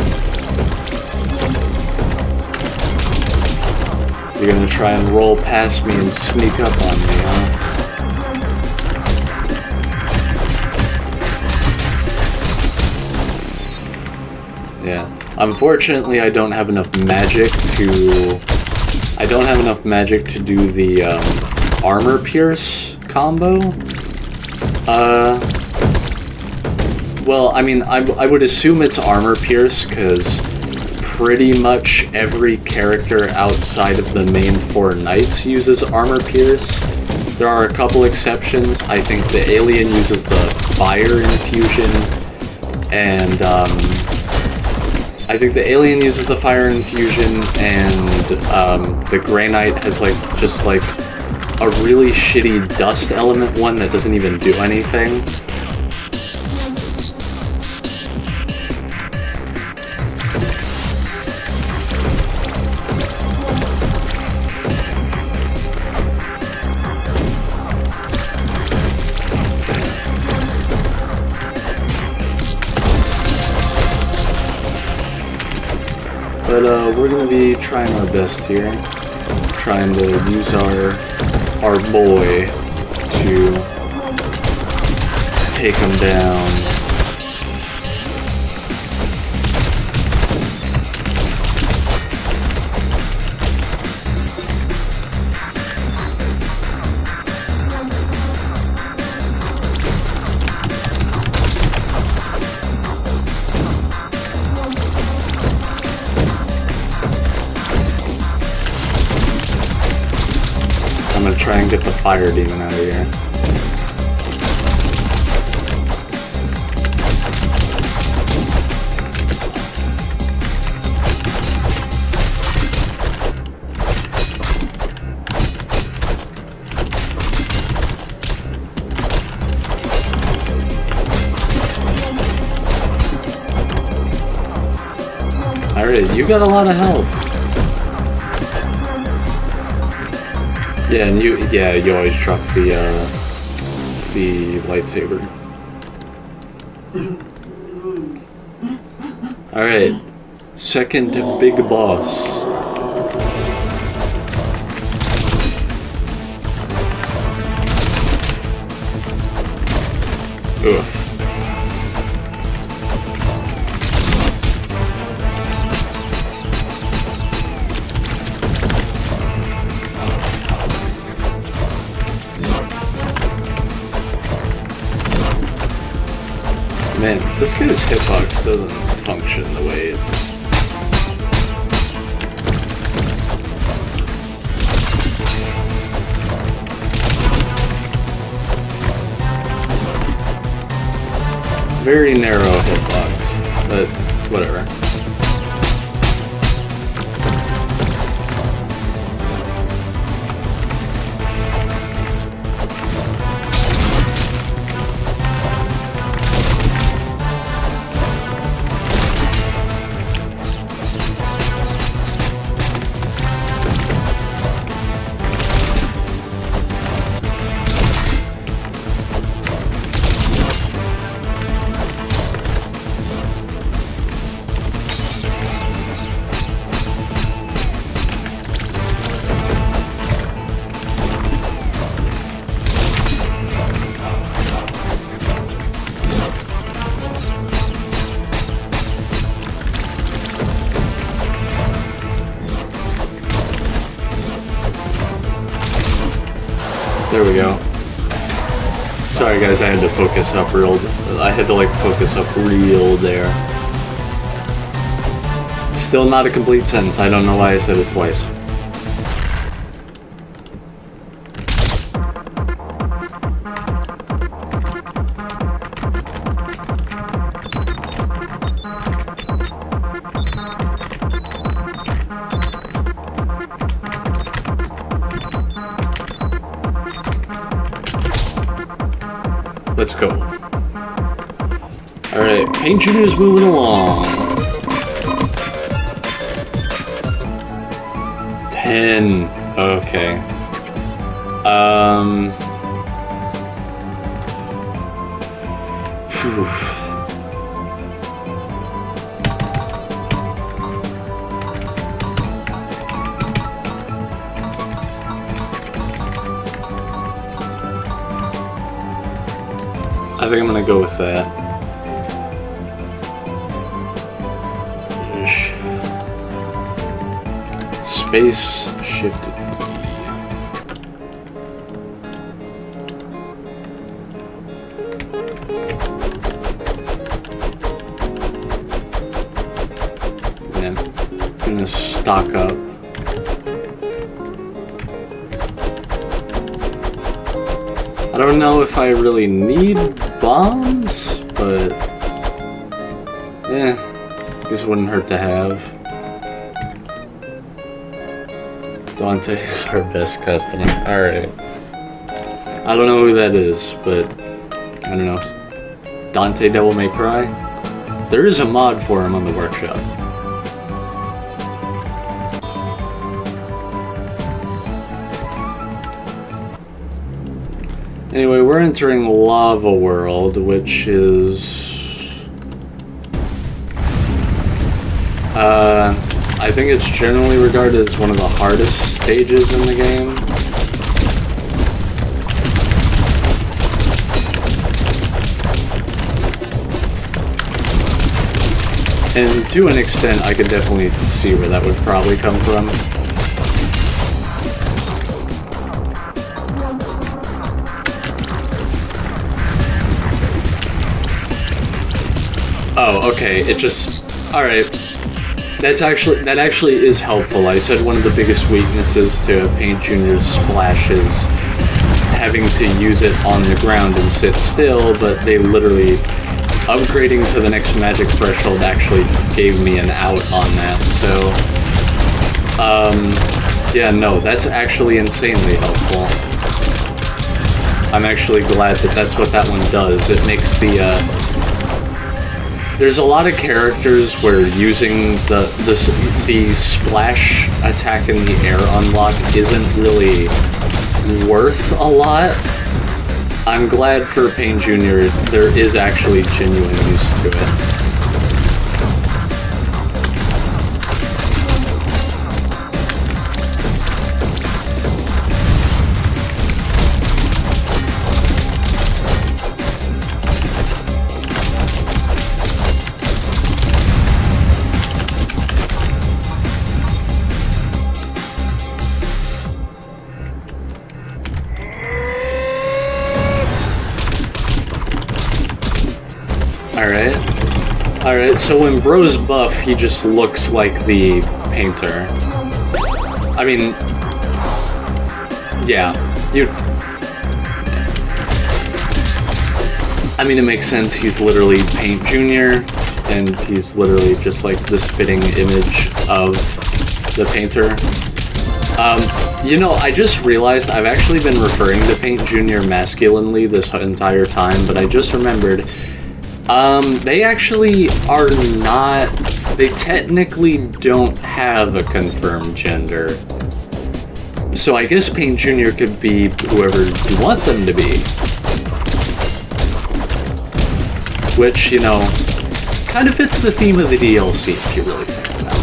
You're gonna try and roll past me and sneak up on me, huh? Yeah. Unfortunately, I don't have enough magic to... I don't have enough magic to do the armor pierce combo. Well, I mean, I would assume it's armor pierce, because pretty much every character outside of the main 4 knights uses armor pierce. There are a couple exceptions. I think the alien uses the fire infusion, and I think the alien uses the fire infusion, and the Grey Knight has like just like a really shitty dust element one that doesn't even do anything. But we're gonna be trying our best here, trying to use our boy to take him down. I'm gonna try and get the fire demon out of here. Alright, you got a lot of health. Yeah, and you always drop the lightsaber. Alright, second big boss. Oof. Man, this guy's hitbox doesn't function the way it... Very narrow hitbox, but whatever. There we go. Sorry guys, I had to focus up real... I had to like focus up real there. Still not a complete sentence, I don't know why I said it twice. Let's go. Alright, Paint Junior's moving along. 10. Okay. Phew. I think I'm gonna go with that. Space shift D. And then I'm gonna stock up. I don't know if I really need bombs, but I guess it wouldn't hurt to have. Dante is our best customer. Alright. I don't know who that is, but I don't know. Dante Devil May Cry? There is a mod for him on the workshop. Anyway, we're entering Lava World, which is... I think it's generally regarded as one of the hardest stages in the game. And to an extent, I could definitely see where that would probably come from. Oh, okay, it just... Alright. That actually is helpful. I said one of the biggest weaknesses to Paint Junior's splash is having to use it on the ground and sit still, but they literally... Upgrading to the next magic threshold actually gave me an out on that, so... yeah, no, that's actually insanely helpful. I'm actually glad that that's what that one does. It makes the, There's a lot of characters where using the splash attack in the air unlock isn't really worth a lot. I'm glad for Paint Junior there is actually genuine use to it. Alright, so when Bro's buff, he just looks like the painter. I mean... Yeah. I mean, it makes sense, he's literally Paint Junior, and he's literally just like this fitting image of the painter. You know, I just realized I've actually been referring to Paint Junior masculinely this entire time, but I just remembered... they actually are not... They technically don't have a confirmed gender. So I guess Paint Junior could be whoever you want them to be. Which, you know, kind of fits the theme of the DLC, if you really think about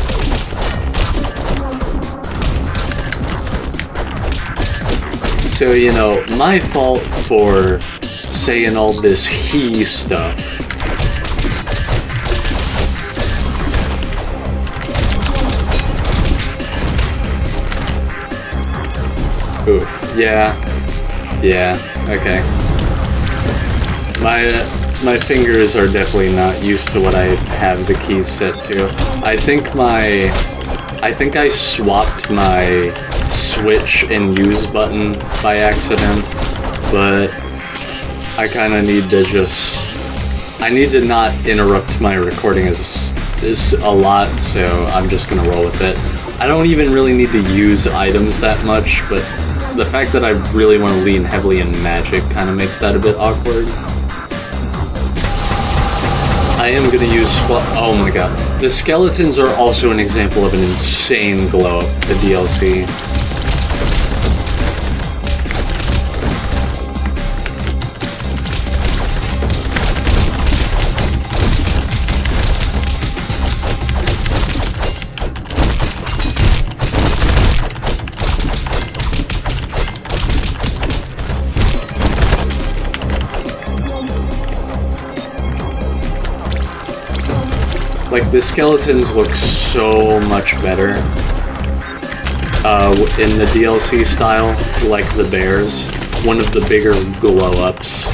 it. So, you know, my fault for saying all this he stuff. Oof. Yeah, okay. My fingers are definitely not used to what I have the keys set to. I think I swapped my switch and use button by accident, but I kind of need to just... I need to not interrupt my recording as a lot, so I'm just gonna roll with it. I don't even really need to use items that much, but the fact that I really want to lean heavily in magic kind of makes that a bit awkward. I am gonna use oh my god. The skeletons are also an example of an insane glow up, the DLC. Like, the skeletons look so much better in the DLC style, like the bears. One of the bigger glow-ups.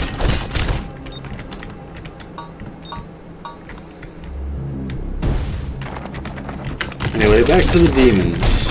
Anyway, back to the demons.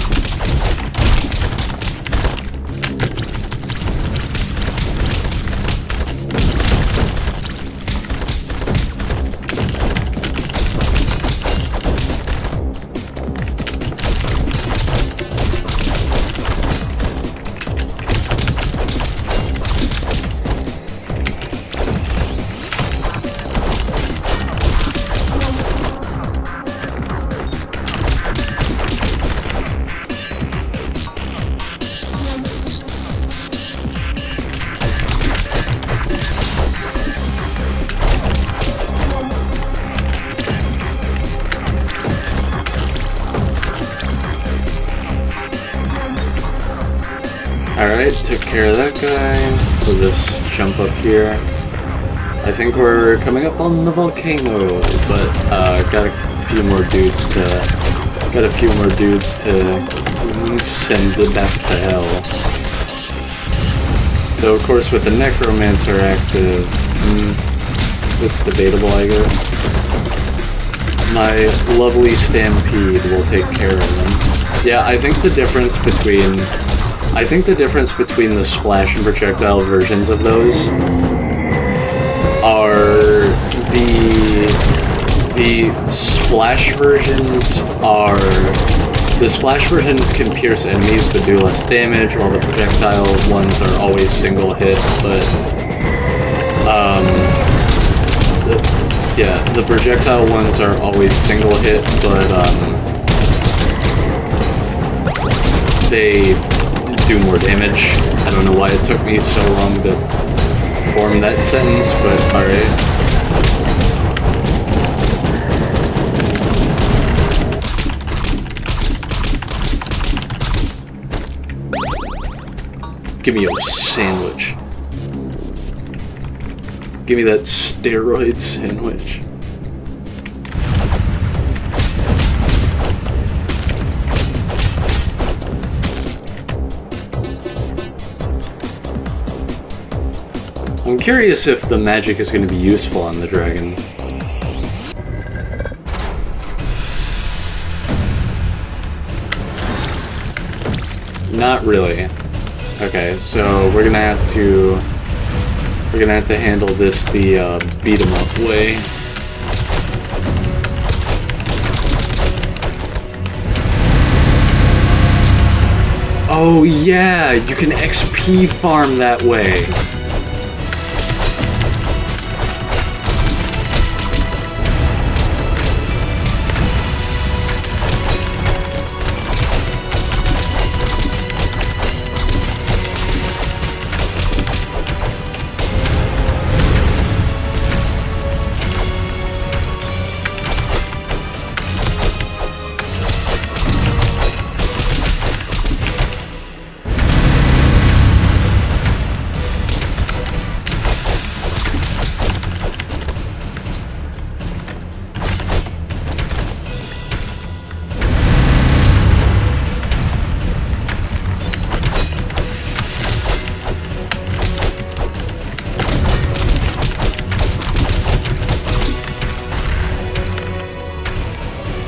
Alright, took care of that guy. We'll just jump up here. I think we're coming up on the volcano, but got a few more dudes to send it back to hell. Though of course with the Necromancer active, it's debatable, I guess. My lovely Stampede will take care of them. Yeah, I think the difference between the splash and projectile versions of those are the splash versions can pierce enemies but do less damage, while the projectile ones are always single hit, but the projectile ones are always single hit, but they do more damage. I don't know why it took me so long to form that sentence, but alright. Give me your sandwich. Give me that steroid sandwich. I'm curious if the magic is going to be useful on the dragon. Not really. Okay, so we're gonna have to handle this the beat 'em up way. Oh yeah, you can XP farm that way.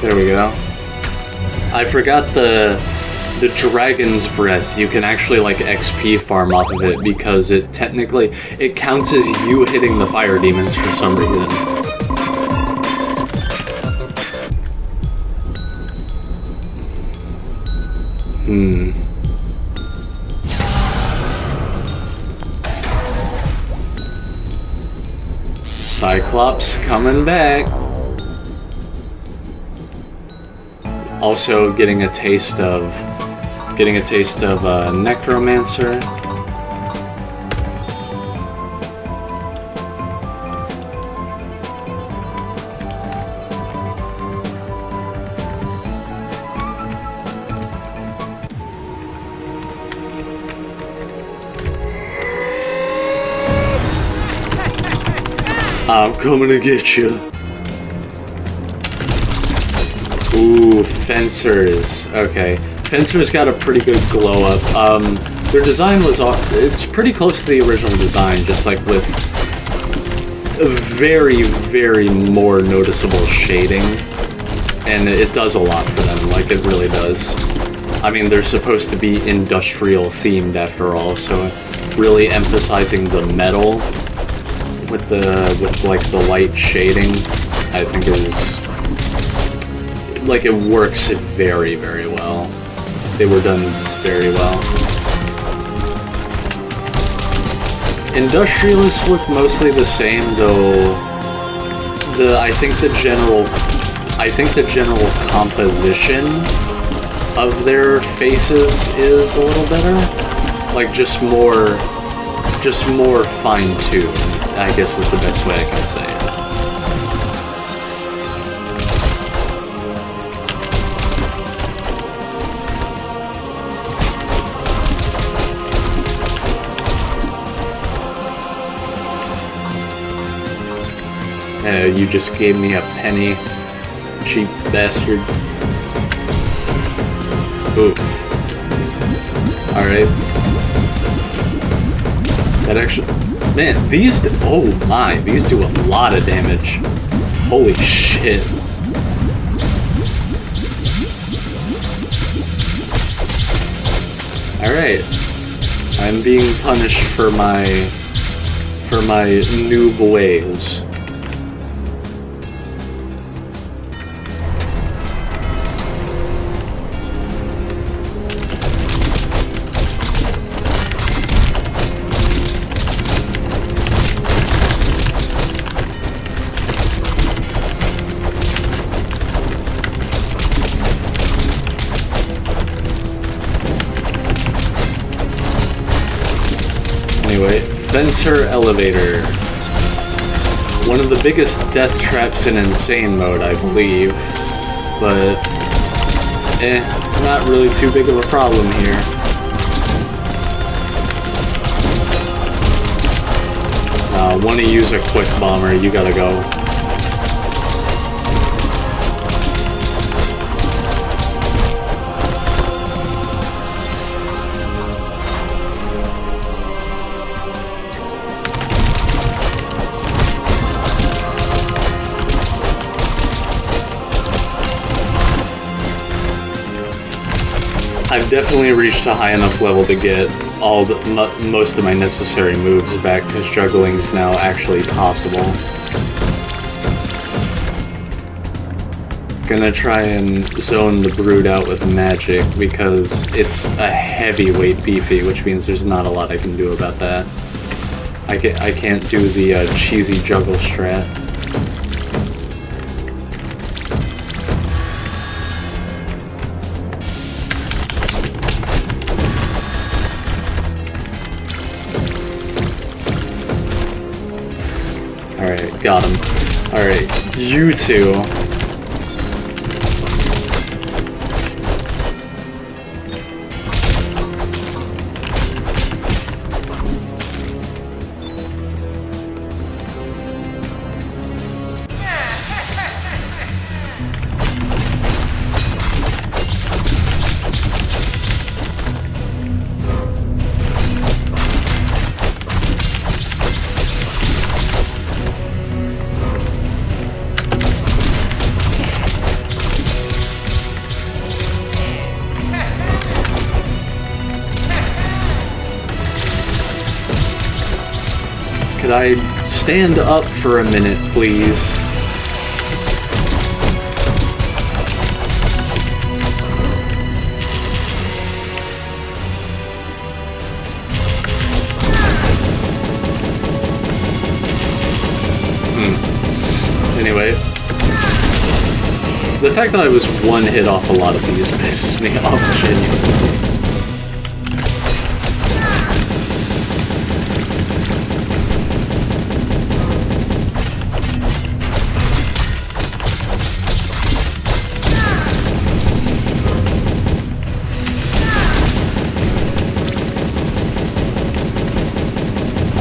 There we go. I forgot the Dragon's Breath. You can actually like XP farm off of it because it technically counts as you hitting the fire demons for some reason. Cyclops coming back. Also getting a taste of Necromancer. I'm coming to get you. Ooh, Fencers. Okay. Fencers got a pretty good glow up. Their design was it's pretty close to the original design, just like with a very, very more noticeable shading. And it does a lot for them, like it really does. I mean, they're supposed to be industrial themed after all, so really emphasizing the metal with like the light shading, I think is like it works it very, very well. They were done very well. Industrialists look mostly the same, though. I think the general composition of their faces is a little better, like just more fine-tuned, I guess is the best way I can say it. You just gave me a penny, cheap bastard. Oof. Alright. That actually... Man, these do... Oh my, these do a lot of damage. Holy shit. Alright. I'm being punished for my noob ways. Anyway, Fencer Elevator. One of the biggest death traps in Insane Mode, I believe. But, not really too big of a problem here. Want to use a quick bomber, you gotta go. I've definitely reached a high enough level to get most of my necessary moves back, because juggling is now actually possible. Gonna try and zone the Brood out with magic, because it's a heavyweight beefy, which means there's not a lot I can do about that. I can't do the cheesy juggle strat. Alright, got him. Alright, you two. Could I stand up for a minute, please? Anyway, the fact that I was one hit off a lot of these pisses me off genuinely.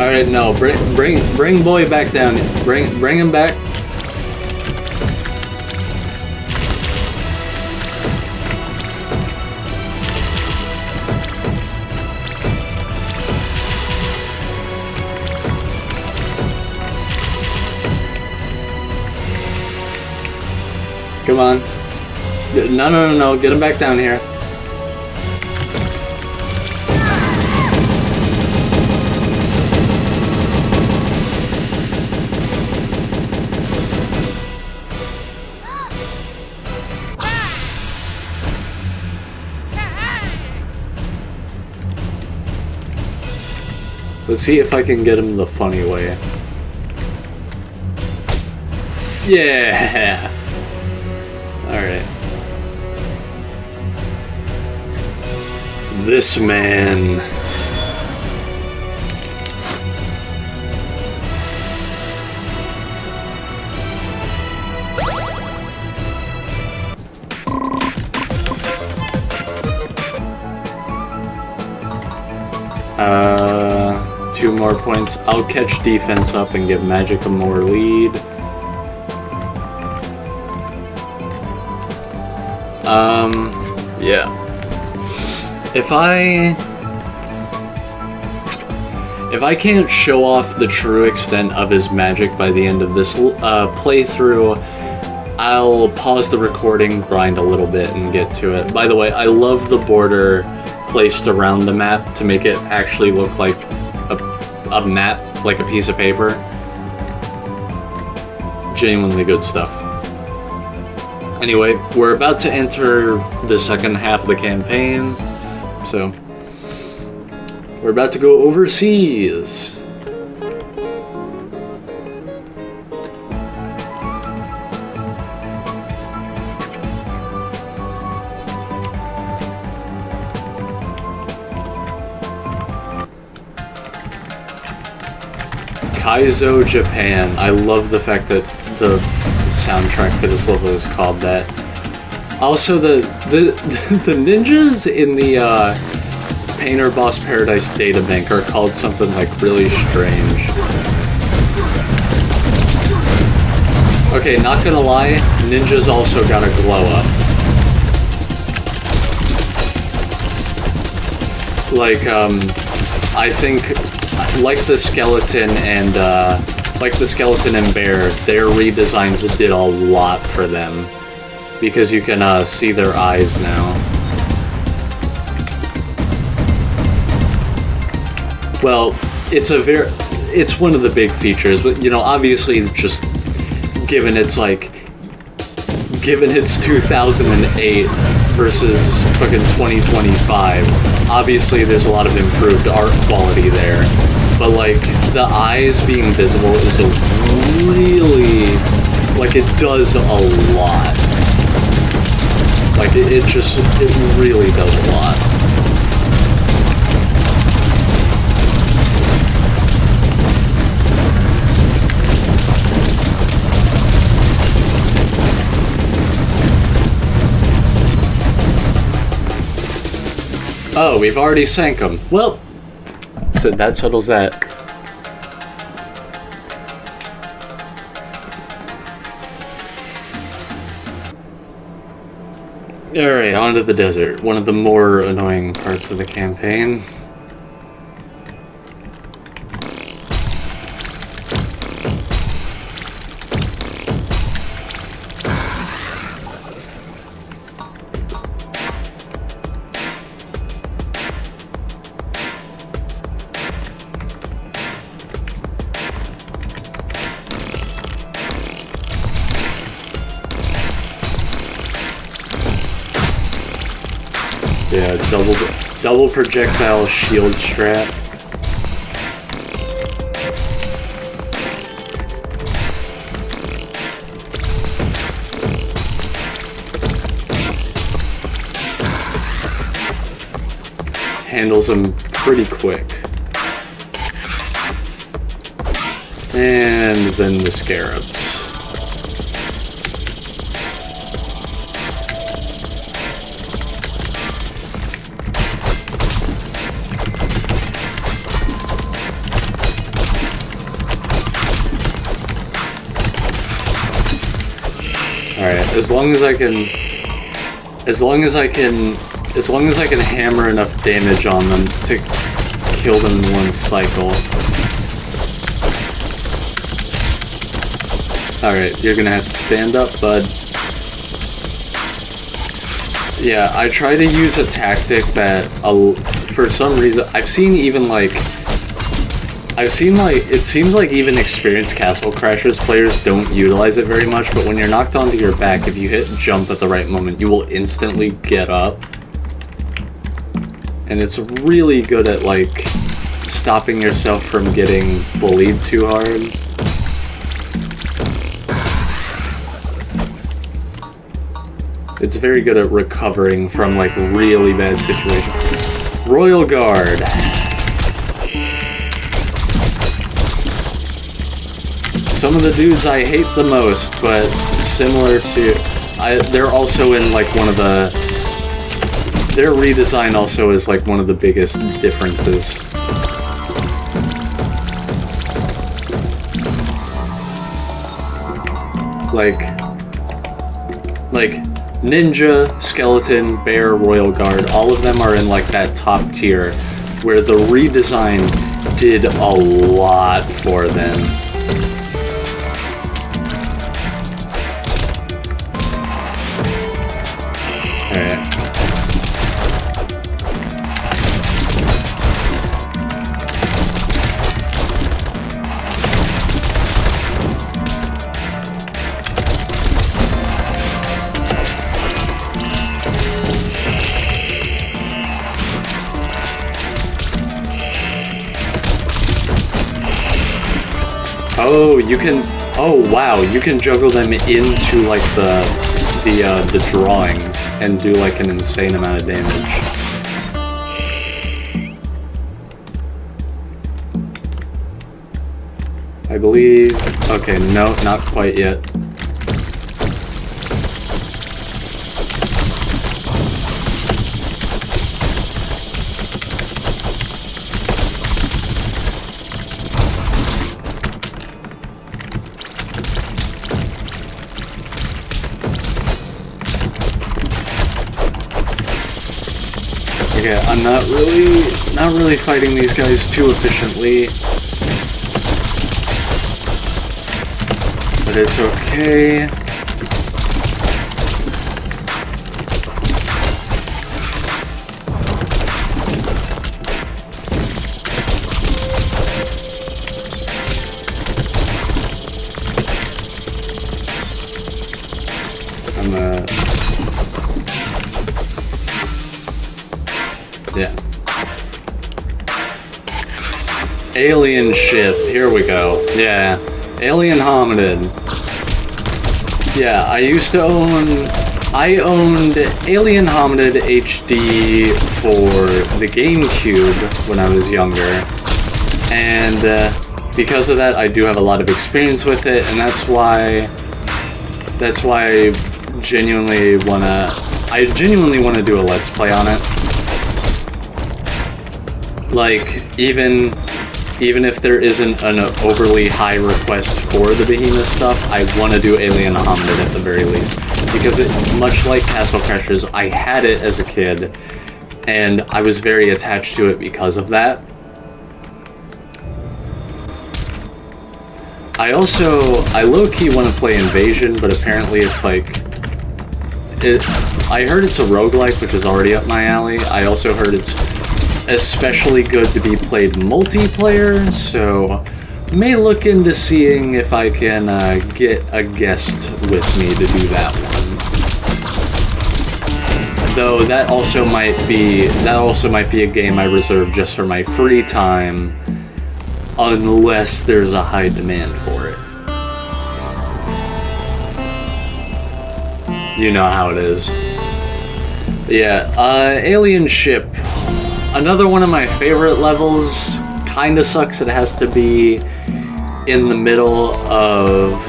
All right, no, bring boy back down. Bring him back. Come on. No. Get him back down here. Let's see if I can get him the funny way. Yeah! Alright. This man. Two more points. I'll catch defense up and give Magic a more lead. Yeah. If I can't show off the true extent of his magic by the end of this playthrough, I'll pause the recording, grind a little bit, and get to it. By the way, I love the border placed around the map to make it actually look like a map, like a piece of paper. Genuinely good stuff. Anyway, we're about to enter the second half of the campaign, so we're about to go overseas. Kaizo, Japan. I love the fact that the soundtrack for this level is called that. Also, the ninjas in the Painter Boss Paradise databank are called something like really strange. Okay, not gonna lie, ninjas also got a glow up. Like, I think, like the skeleton and Bear, their redesigns did a lot for them, because you can see their eyes now. Well, it's one of the big features, but you know, obviously, just given it's 2008 versus fucking 2025, obviously there's a lot of improved art quality there. But like, the eyes being visible is really, like, it does a lot. Like, it really does a lot. Oh, we've already sank them. Well, so that settles that. Alright, on to the desert. One of the more annoying parts of the campaign. Yeah, double projectile shield strat. handles them pretty quick. And then the scarabs. Alright, as long as I can hammer enough damage on them to kill them in one cycle. Alright, you're gonna have to stand up, bud. Yeah, I try to use a tactic that, for some reason, it seems like even experienced Castle Crashers players don't utilize it very much, but when you're knocked onto your back, if you hit jump at the right moment, you will instantly get up. And it's really good at, like, stopping yourself from getting bullied too hard. It's very good at recovering from, like, really bad situations. Royal Guard. Some of the dudes I hate the most, but similar to... they're also in, like, one of the... Their redesign also is, like, one of the biggest differences. Like, Ninja, Skeleton, Bear, Royal Guard, all of them are in, like, that top tier, where the redesign did a lot for them. Alright. Oh, you can... Oh, wow, you can juggle them into, like, the drawings and do, like, an insane amount of damage. I believe... Okay, no, not quite yet. Okay, I'm not really fighting these guys too efficiently. But it's okay. Yeah. Alien ship, here we go. Yeah. Alien Hominid. Yeah, I owned Alien Hominid HD for the GameCube when I was younger. And because of that, I do have a lot of experience with it, and that's why I genuinely wanna do a Let's Play on it. Like, even if there isn't an overly high request for the Behemoth stuff, I want to do Alien Hominid at the very least. Because much like Castle Crashers, I had it as a kid, and I was very attached to it because of that. I low-key want to play Invasion, but apparently it's like... I heard it's a roguelike, which is already up my alley. I also heard it's especially good to be played multiplayer, so may look into seeing if I can get a guest with me to do that one. Though that also might be a game I reserve just for my free time, unless there's a high demand for it. You know how it is. Yeah, alien ship. Another one of my favorite levels kind of sucks. It has to be in the middle of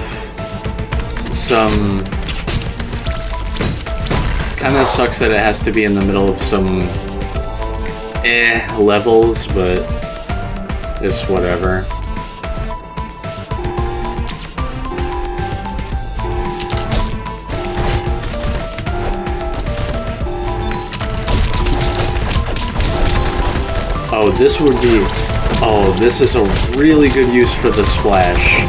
some... Kind of sucks that it has to be in the middle of some levels, but it's whatever. Oh, this would be... Oh, this is a really good use for the splash.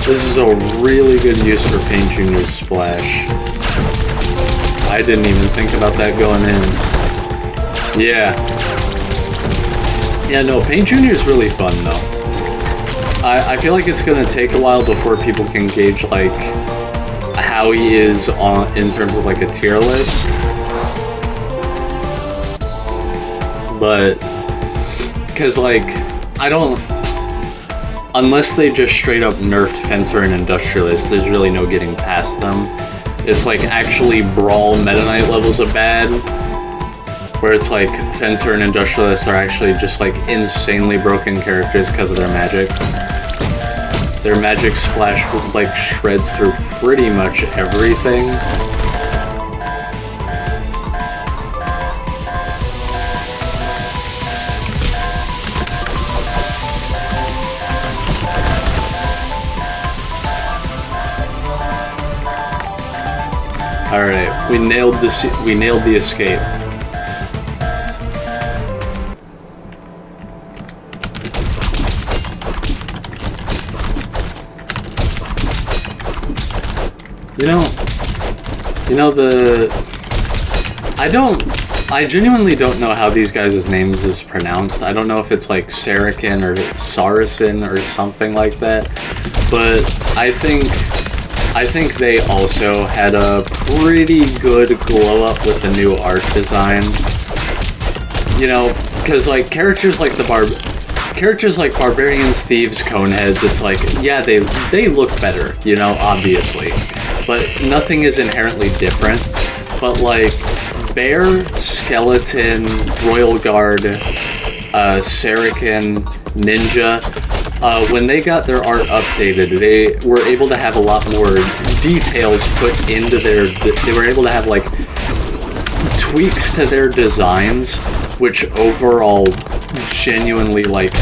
This is a really good use for Pain Jr.'s splash. I didn't even think about that going in. Yeah. Yeah, no, Pain Jr. is really fun, though. I feel like it's gonna take a while before people can gauge, like, how he is in terms of, like, a tier list. But, because, like, I don't... Unless they just straight up nerfed Fencer and Industrialist, there's really no getting past them. It's like actually Brawl Meta Knight levels of bad, where it's like Fencer and Industrialist are actually just like insanely broken characters because of their magic. Their magic splash like shreds through pretty much everything. Alright, we nailed the escape. I genuinely don't know how these guys' names is pronounced. I don't know if it's like Saracen or Saracen or something like that, but I think they also had a pretty good glow up with the new art design. You know, because like characters like barbarians, thieves, coneheads, it's like, yeah, they look better, you know, obviously, but nothing is inherently different. But like bear, skeleton, royal guard, Saracen, ninja, when they got their art updated, they were able to have a lot more details put into they were able to have like tweaks to their designs, which overall genuinely like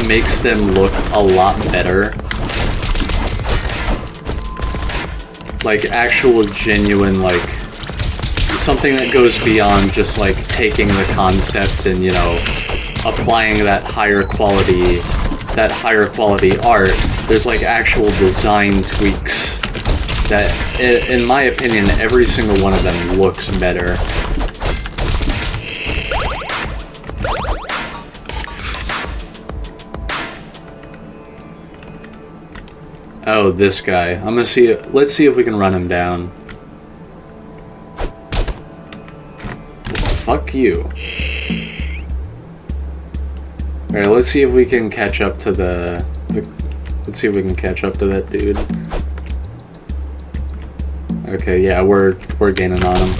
makes them look a lot better. Like actual genuine, like something that goes beyond just like taking the concept and, you know, applying that higher quality art. There's like actual design tweaks that, in my opinion, every single one of them looks better. Oh, this guy. I'm gonna see. Let's see if we can run him down. Fuck you. Alright, let's see if we can catch up to let's see if we can catch up to that dude. Okay, yeah, we're gaining on him.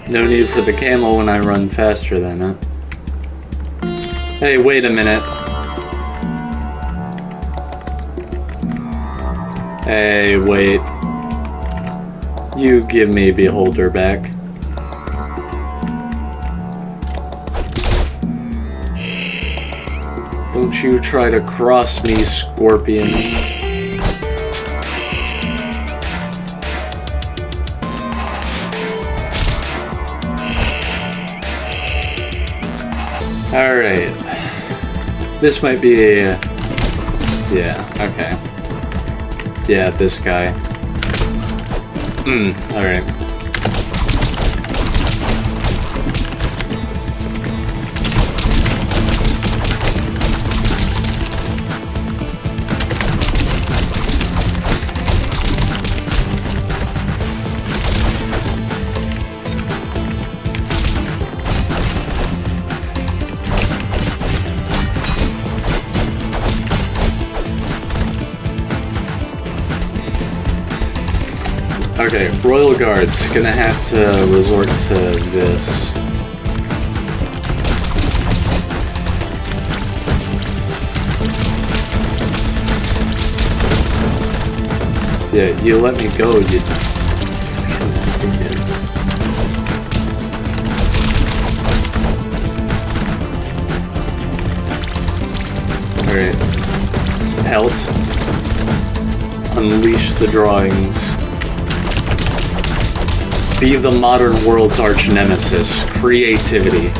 No need for the camo when I run faster than it. Hey, wait a minute. Hey, wait. You give me Beholder back. Don't you try to cross me, scorpions. Alright. This might be a... Yeah, okay. Yeah, this guy. Alright. Okay, Royal Guard's gonna have to resort to this. Yeah, you let me go, you... Alright. Pelt. Unleash the drawings. Be the modern world's arch nemesis. Creativity.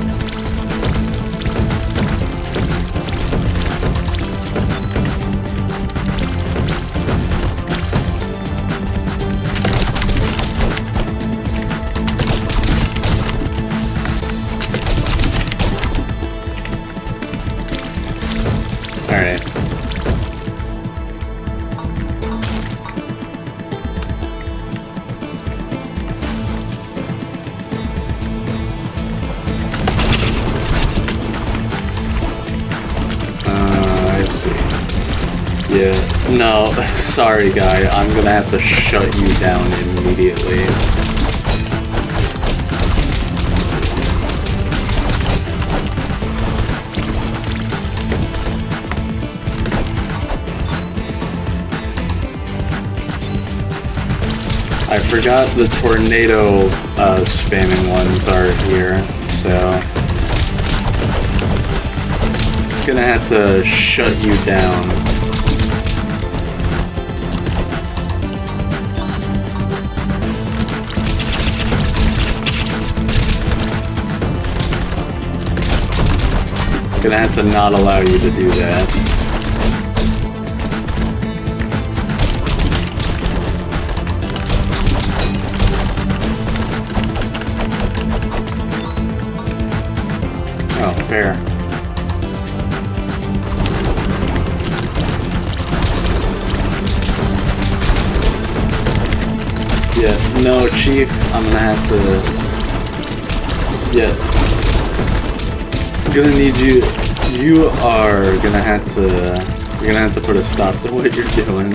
Alright. I see. Yeah. No, sorry guy, I'm gonna have to shut you down immediately. I forgot the tornado spamming ones are here, so gonna have to shut you down. Gonna have to not allow you to do that. Oh, fair. Yeah, no, Chief, I'm gonna have to... Yeah. I'm gonna need you... You are gonna have to... You're gonna have to put a stop to what you're doing.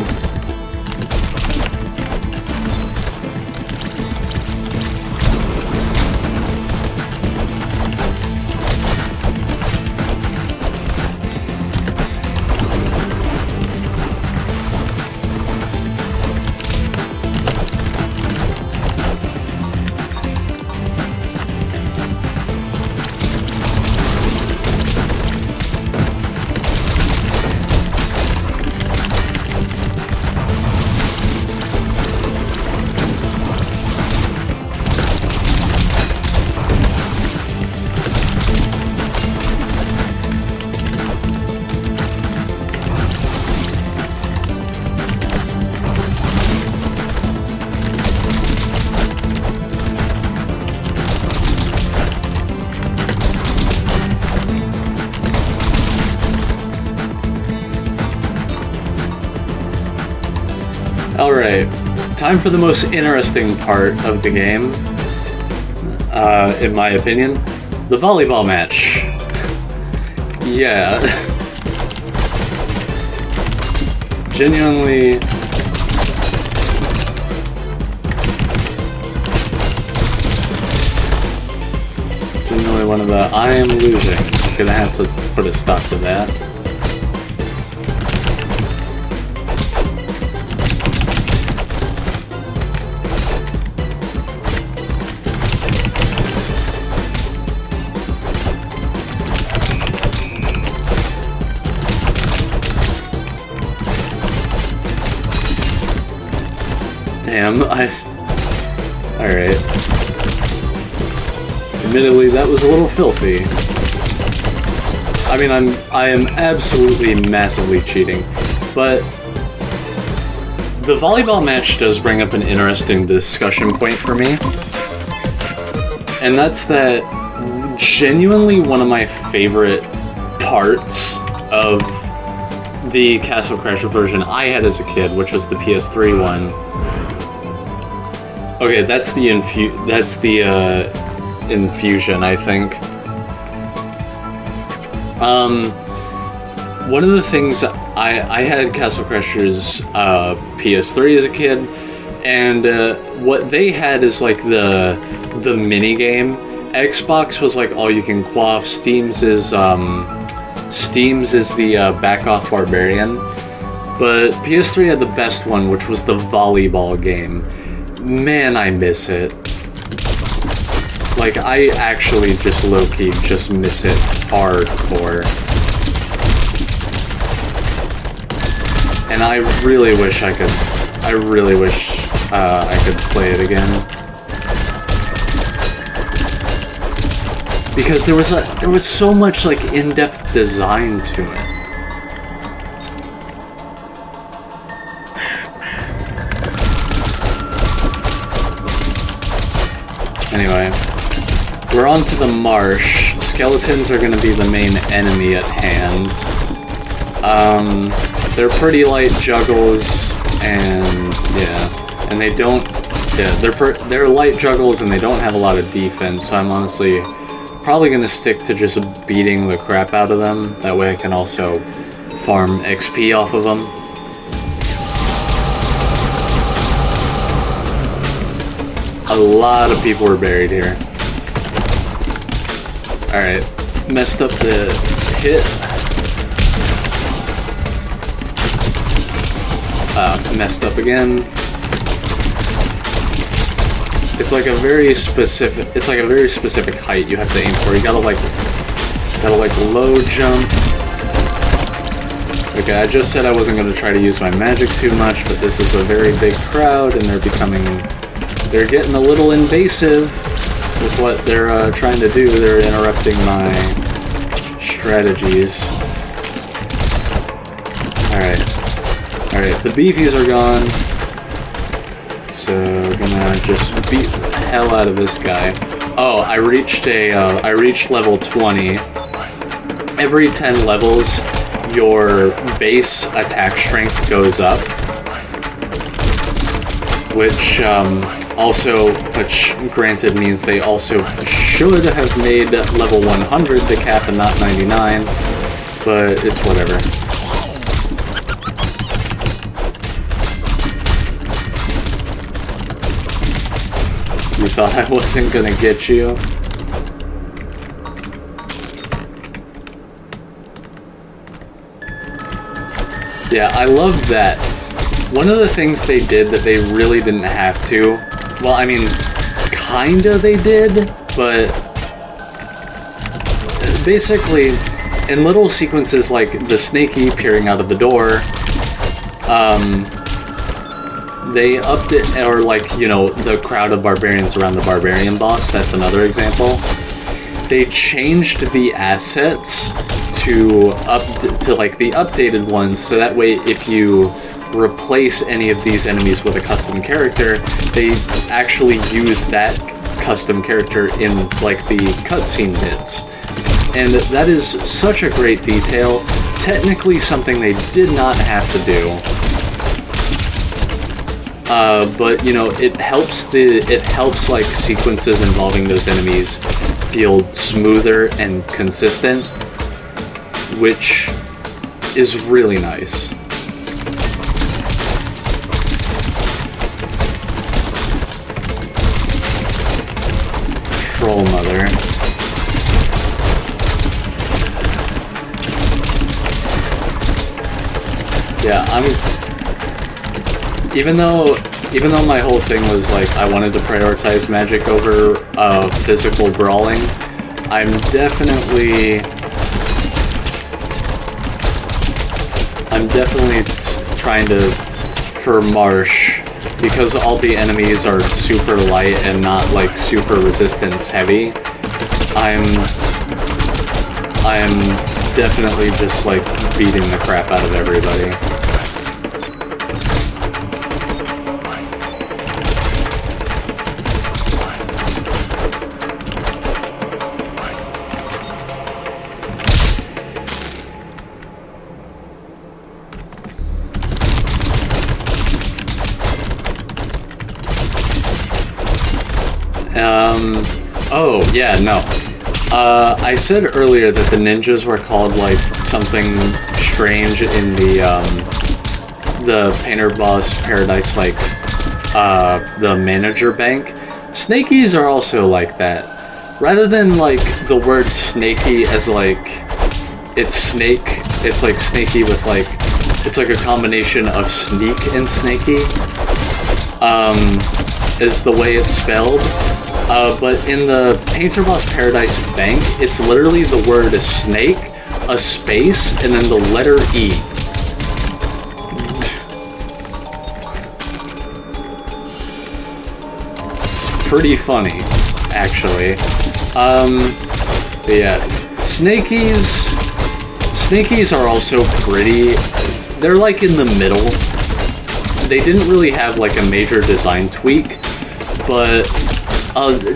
Alright, time for the most interesting part of the game, in my opinion, the volleyball match. Yeah. Genuinely... Genuinely one of the... I am losing. I'm gonna have to put a stop to that. Damn, Alright. Admittedly, that was a little filthy. I mean, I am absolutely massively cheating, but the volleyball match does bring up an interesting discussion point for me, and that's that genuinely one of my favorite parts of the Castle Crashers version I had as a kid, which was the PS3 one. Okay, that's the infusion, I think. One of the things I had Castle Crashers PS3 as a kid, and what they had is like the mini game. Xbox was like all you can quaff. Steam's is the back off barbarian, but PS3 had the best one, which was the volleyball game. Man, I miss it. Like, I actually just low-key just miss it hardcore. And I really wish I could play it again. Because there was so much like in-depth design to it. Anyway, we're on to the marsh. Skeletons are going to be the main enemy at hand. They're pretty light juggles, and yeah, and they don't. Yeah, they're light juggles, and they don't have a lot of defense. So I'm honestly probably going to stick to just beating the crap out of them. That way I can also farm XP off of them. A lot of people were buried here. Alright, messed up the hit. Messed up again. It's like a very specific height you have to aim for. You gotta like low jump. Okay, I just said I wasn't gonna try to use my magic too much, but this is a very big crowd and they're getting a little invasive with what they're trying to do. They're interrupting my strategies. Alright, the beefies are gone. So, gonna just beat the hell out of this guy. Oh, I reached level 20. Every 10 levels, your base attack strength goes up. Which granted means they also should have made level 100 the cap and not 99, but it's whatever. You thought I wasn't gonna get you? Yeah, I love that. One of the things they did that they really didn't have to, well, I mean, kinda they did, but basically, in little sequences like the Snakey peering out of the door, they upped it, or like, you know, the crowd of barbarians around the barbarian boss, that's another example. They changed the assets to like the updated ones, so that way if you replace any of these enemies with a custom character, they actually use that custom character in like the cutscene bits. And that is such a great detail. Technically something they did not have to do. But you know, it helps like sequences involving those enemies feel smoother and consistent, which is really nice. Troll mother. Yeah, even though my whole thing was like I wanted to prioritize magic over physical brawling, I'm definitely trying to, for Marsh, because all the enemies are super light and not like super resistance heavy, I'm definitely just, like, beating the crap out of everybody. Oh, yeah, no. I said earlier that the ninjas were called, like, something strange in the Painter Boss Paradise, like, the manager bank. Snakies are also like that. Rather than, like, the word snaky as, like, it's snake, it's, like, snaky with, like, it's, like, a combination of sneak and snaky, is the way it's spelled. But in the Painter Boss Paradise Bank, it's literally the word snake, a space, and then the letter E. It's pretty funny, actually. But yeah, Snakies are also pretty. They're like in the middle. They didn't really have like a major design tweak, but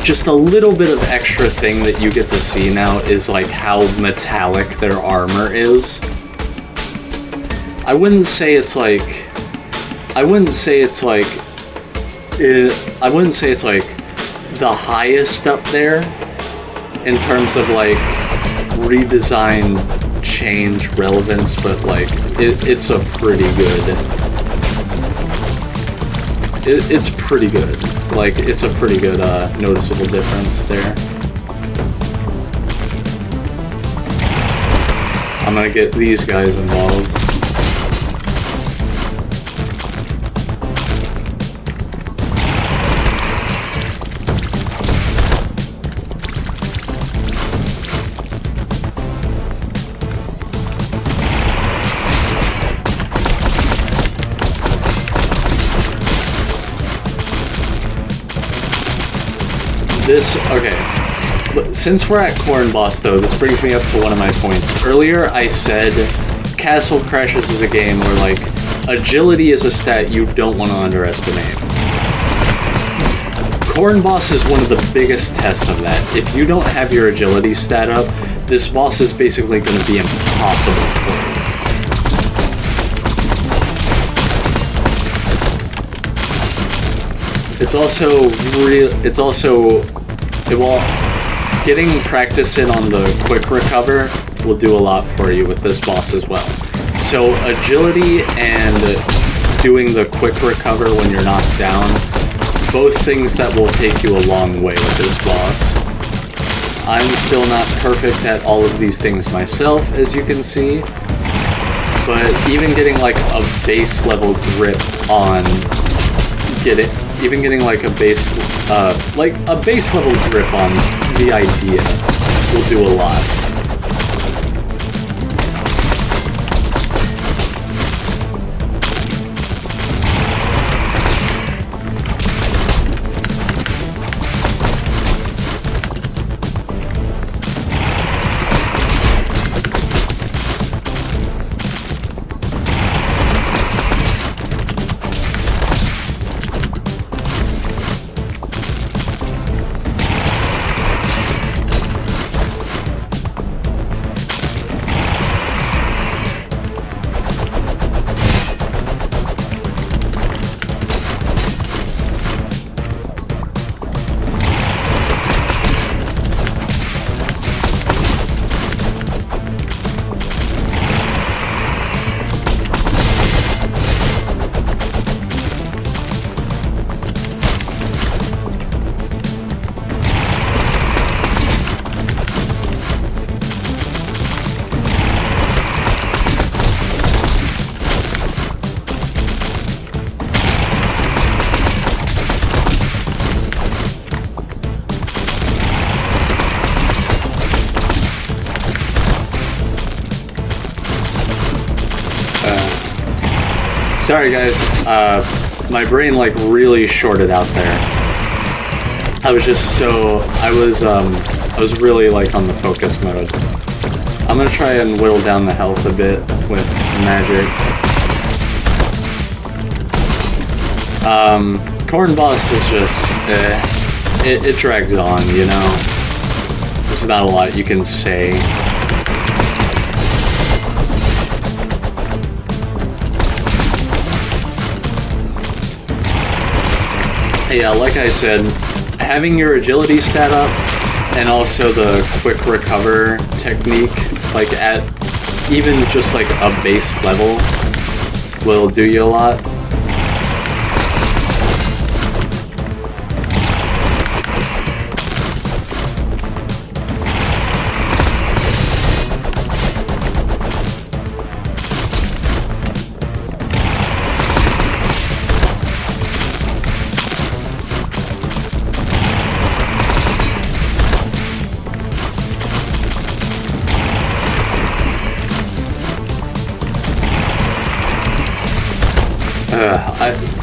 just a little bit of extra thing that you get to see now is like how metallic their armor is. I wouldn't say it's like the highest up there in terms of like redesign, change, relevance, but like it's a pretty good. It's pretty good. Like, it's a pretty good, noticeable difference there. I'm gonna get these guys involved. Okay, since we're at Corn Boss though, this brings me up to one of my points. Earlier I said Castle Crashers is a game where like agility is a stat you don't want to underestimate. Corn Boss is one of the biggest tests of that. If you don't have your agility stat up, this boss is basically going to be impossible for you. It's also getting practice in on the quick recover will do a lot for you with this boss as well. So agility and doing the quick recover when you're knocked down, both things that will take you a long way with this boss. I'm still not perfect at all of these things myself, as you can see, but even getting like a base level grip on getting like a base level grip on the idea will do a lot. Sorry guys, my brain like really shorted out there. I was really like on the focus mode. I'm gonna try and whittle down the health a bit with magic. Corn boss is just, it drags on, you know? There's not a lot you can say. Yeah, like I said, having your agility stat up and also the quick recover technique, like at even just like a base level, will do you a lot.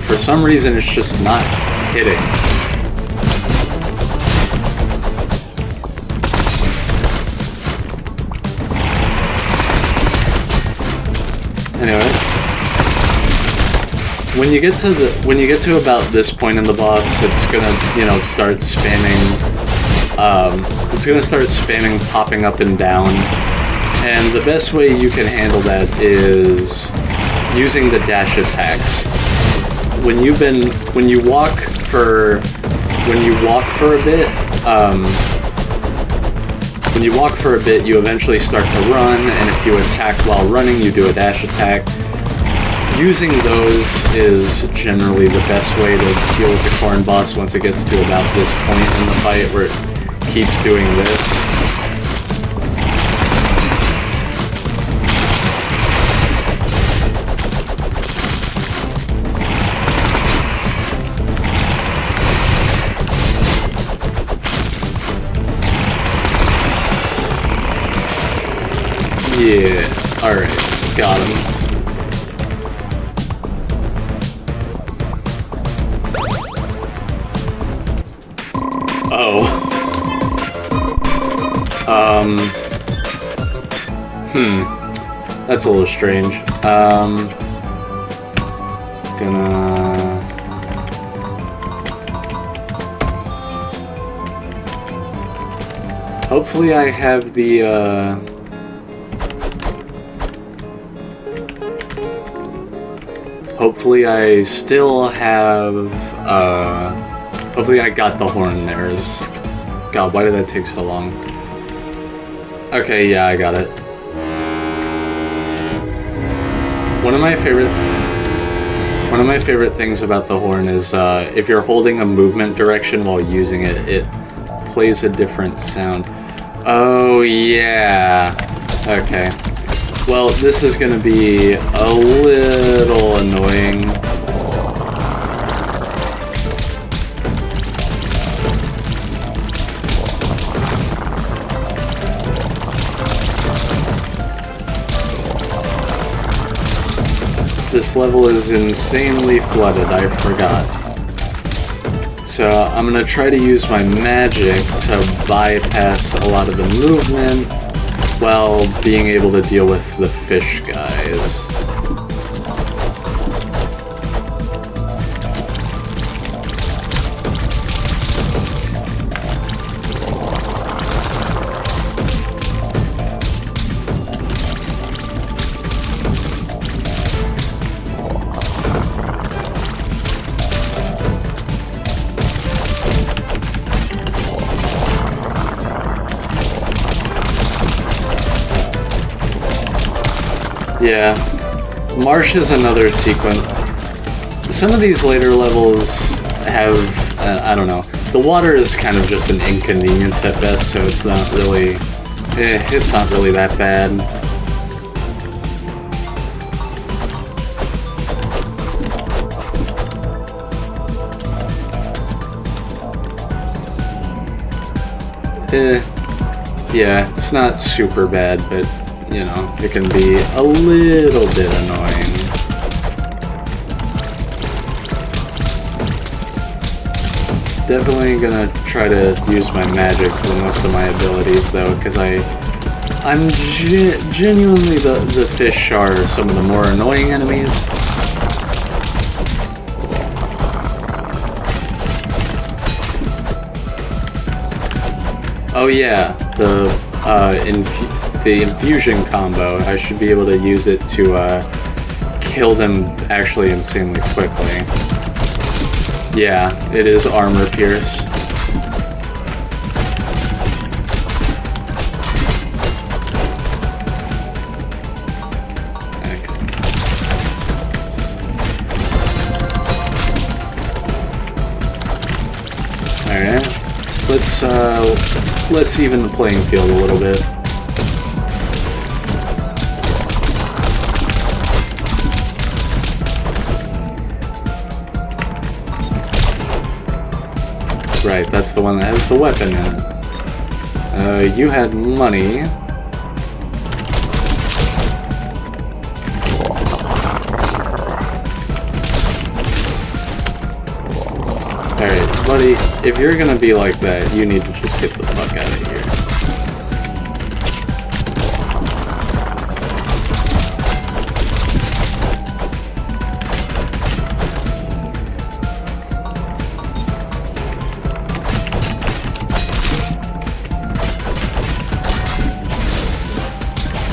For some reason, it's just not hitting. Anyway, when you get to about this point in the boss, it's gonna, you know, start spamming. It's gonna start spamming, popping up and down, and the best way you can handle that is using the dash attacks. When you walk for a bit, you eventually start to run, and if you attack while running, you do a dash attack. Using those is generally the best way to deal with the corn boss once it gets to about this point in the fight where it keeps doing this. Yeah, alright, got him. Oh. That's a little strange. Hopefully I have the, hopefully I still have, hopefully I got the horn there. God, why did that take so long? Okay, yeah, I got it. One of my favorite things about the horn is if you're holding a movement direction while using it, it plays a different sound. Oh, yeah. Okay. Well, this is gonna be a little annoying. This level is insanely flooded, I forgot. So I'm gonna try to use my magic to bypass a lot of the movement while being able to deal with the fish guys. Yeah, Marsh is another sequence. Some of these later levels have, I don't know, the water is kind of just an inconvenience at best, so it's not really, it's not really that bad. Yeah, it's not super bad, but you know, it can be a little bit annoying. Definitely gonna try to use my magic for most of my abilities though, because I I'm genuinely the fish are some of the more annoying enemies. Oh yeah, the infusion combo. I should be able to use it to kill them actually insanely quickly. Yeah, it is armor pierce. Let's even the playing field a little bit. Right, that's the one that has the weapon in it. You had money. Alright, buddy, if you're gonna be like that, you need to just get the fuck out of here.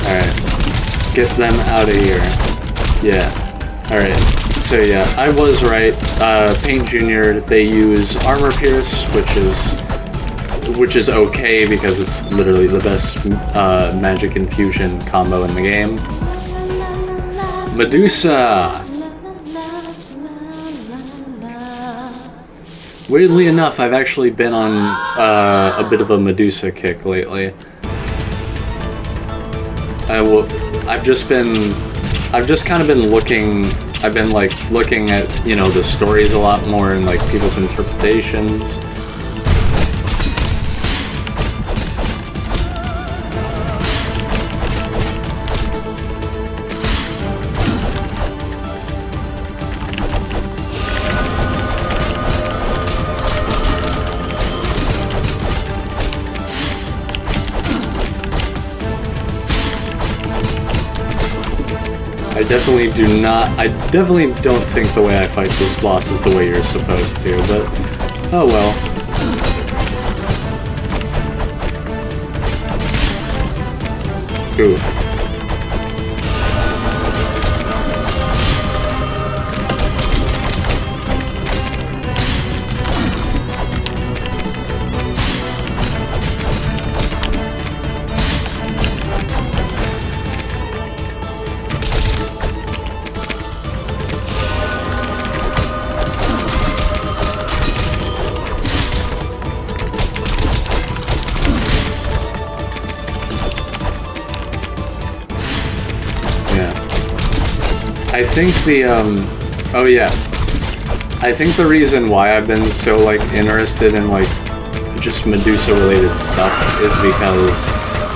Alright, get them out of here. Yeah, alright. So yeah, I was right. Paint Junior, they use armor pierce, which is okay because it's literally the best magic infusion combo in the game. Medusa. Weirdly enough, I've actually been on a bit of a Medusa kick lately. I've just kind of been looking. I've been like looking at, you know, the stories a lot more and like people's interpretations. I definitely don't think the way I fight this boss is the way you're supposed to, but oh well. Oof. I think oh yeah. I think the reason why I've been so, like, interested in, like, just Medusa-related stuff is because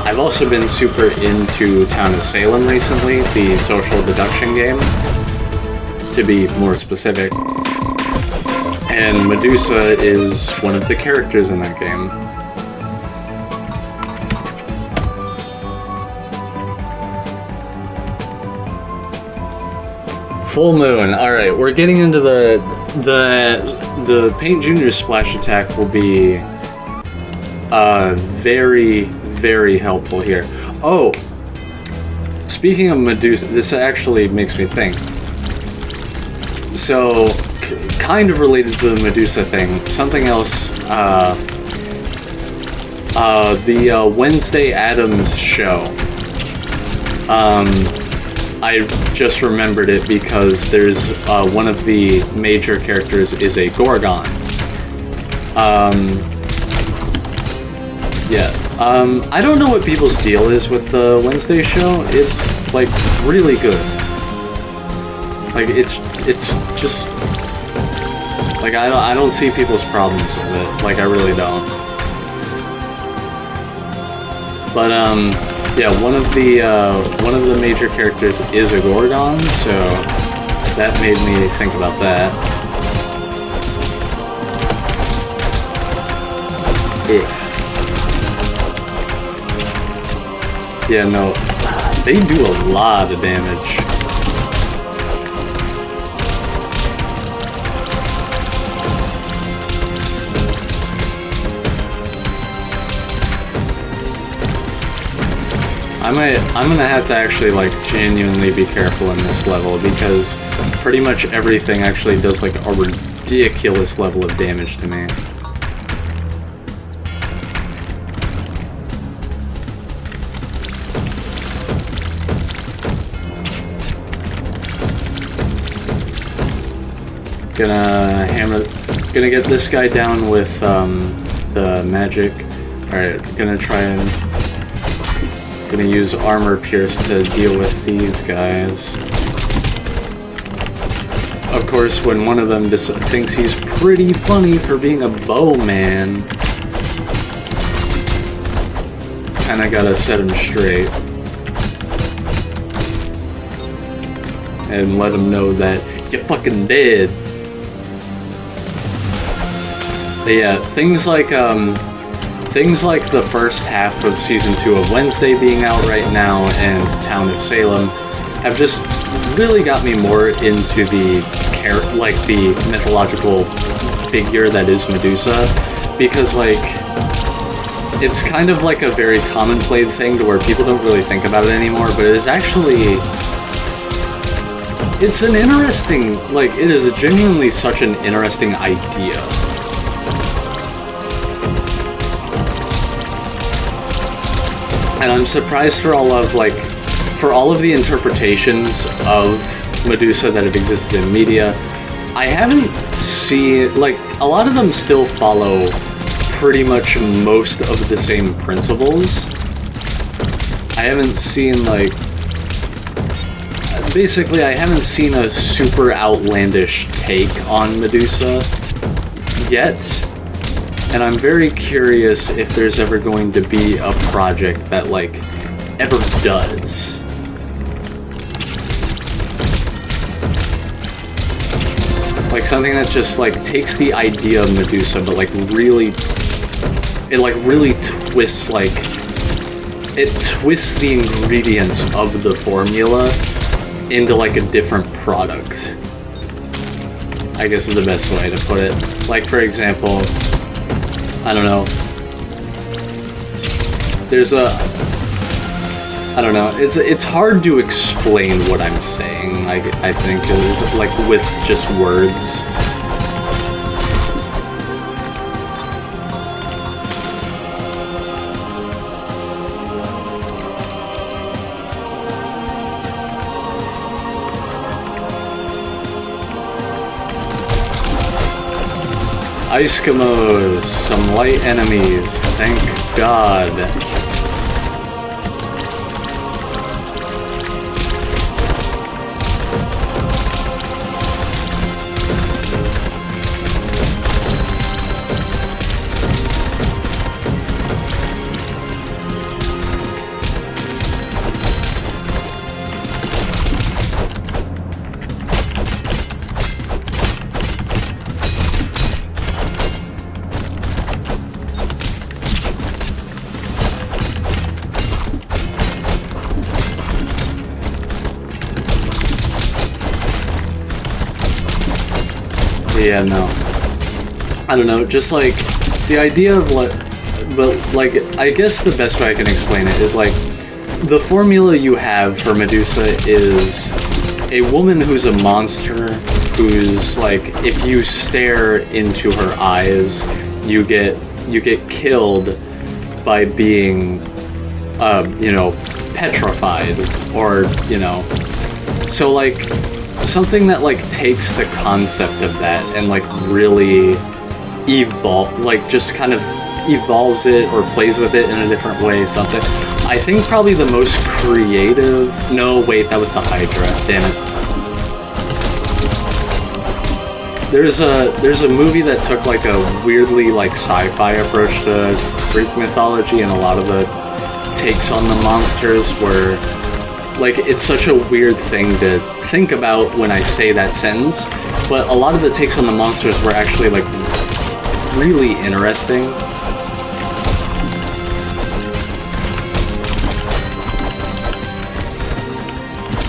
I've also been super into Town of Salem recently, the social deduction game, to be more specific. And Medusa is one of the characters in that game. Full Moon. Alright, we're getting into the Paint Junior splash attack will be very, very helpful here. Oh! Speaking of Medusa, this actually makes me think. So, kind of related to the Medusa thing, something else, the Wednesday Addams show. I just remembered it because there's one of the major characters is a Gorgon. I don't know what people's deal is with the Wednesday show. It's like really good. Like it's just like I don't see people's problems with it. Like I really don't. But yeah, one of the major characters is a Gorgon, so that made me think about that. Oof. Yeah, no, they do a lot of damage. I'm gonna have to actually like genuinely be careful in this level because pretty much everything actually does like a ridiculous level of damage to me. Gonna get this guy down with the magic. Alright, gonna use Armor Pierce to deal with these guys. Of course, when one of them thinks he's pretty funny for being a bowman, kinda gotta set him straight. And let him know that you're fucking dead. But yeah, things like the first half of Season 2 of Wednesday being out right now and Town of Salem have just really got me more into the mythological figure that is Medusa, because like it's kind of like a very commonplace thing to where people don't really think about it anymore, but it is actually it is genuinely such an interesting idea. And I'm surprised for all of the interpretations of Medusa that have existed in media. I haven't seen, like, a lot of them still follow pretty much most of the same principles. I haven't seen, like, basically I haven't seen a super outlandish take on Medusa yet. And I'm very curious if there's ever going to be a project that, like, ever does. Like, something that just, like, takes the idea of Medusa, but, like, really twists, it twists the ingredients of the formula into, like, a different product. I guess is the best way to put it. Like, for example, I don't know. I don't know. It's hard to explain what I'm saying. I think is like with just words. Eskimos, some light enemies, thank God. Yeah, no. I don't know, just like, the idea of I guess the best way I can explain it is like, the formula you have for Medusa is a woman who's a monster, who's like, if you stare into her eyes, you get killed by being, petrified, or, so like, something that like takes the concept of that and like really just kind of evolves it or plays with it in a different way, something. I think probably the most creative... No, wait, that was the Hydra, damn it. There's a movie that took like a weirdly like sci-fi approach to Greek mythology, and a lot of the takes on the monsters were like, it's such a weird thing to think about when I say that sentence, but a lot of the takes on the monsters were actually like really interesting.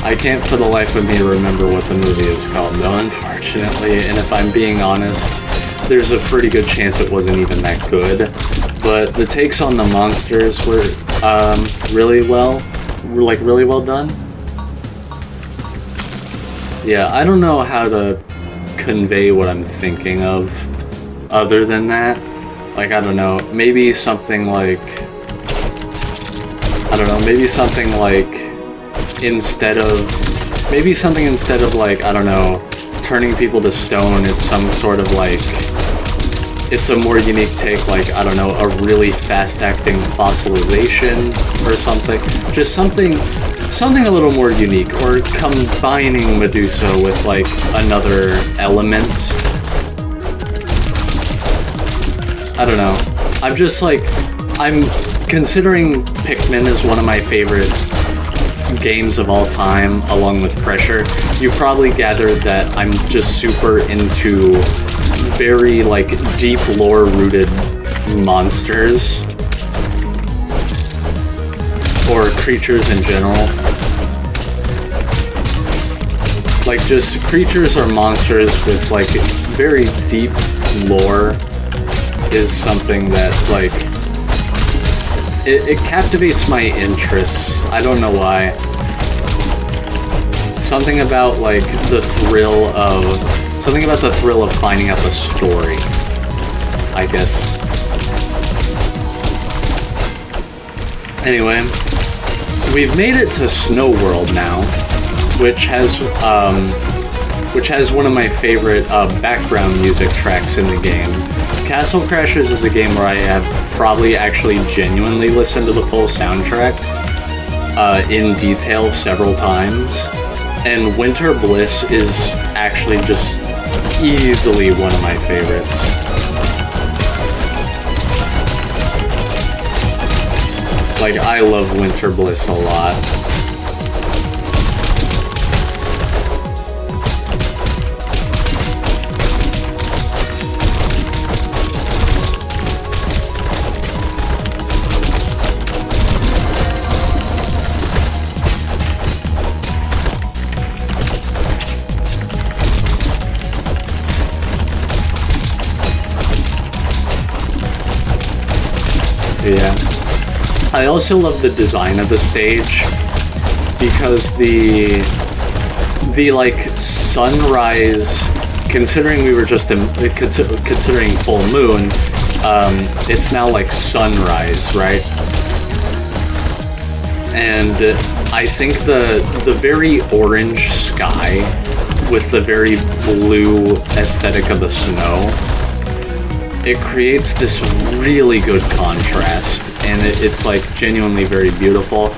I can't for the life of me remember what the movie is called, though, unfortunately, and if I'm being honest, there's a pretty good chance it wasn't even that good. But the takes on the monsters were really well done. Yeah, I don't know how to convey what I'm thinking of other than that. Like, I don't know, maybe something like instead of like, I don't know, turning people to stone, it's some sort of like, it's a more unique take, like, I don't know, a really fast-acting fossilization or something. Just something a little more unique, or combining Medusa with, like, another element. I don't know. I'm considering Pikmin as one of my favorite games of all time, along with Pressure. You probably gathered that I'm just super into very, like, deep lore-rooted monsters. Or creatures in general. Like, just creatures or monsters with, like, very deep lore is something that, like, it captivates my interests. I don't know why. Something about, like, the thrill of finding out the story, I guess. Anyway, we've made it to Snow World now, which has one of my favorite background music tracks in the game. Castle Crashers is a game where I have probably actually genuinely listened to the full soundtrack in detail several times, and Winter Bliss is actually just easily one of my favorites. Like, I love Winter Bliss a lot. Yeah. I also love the design of the stage, because the like sunrise, considering we were just considering full moon, it's now like sunrise, right? And I think the very orange sky with the very blue aesthetic of the snow, it creates this really good contrast, and it's like genuinely very beautiful.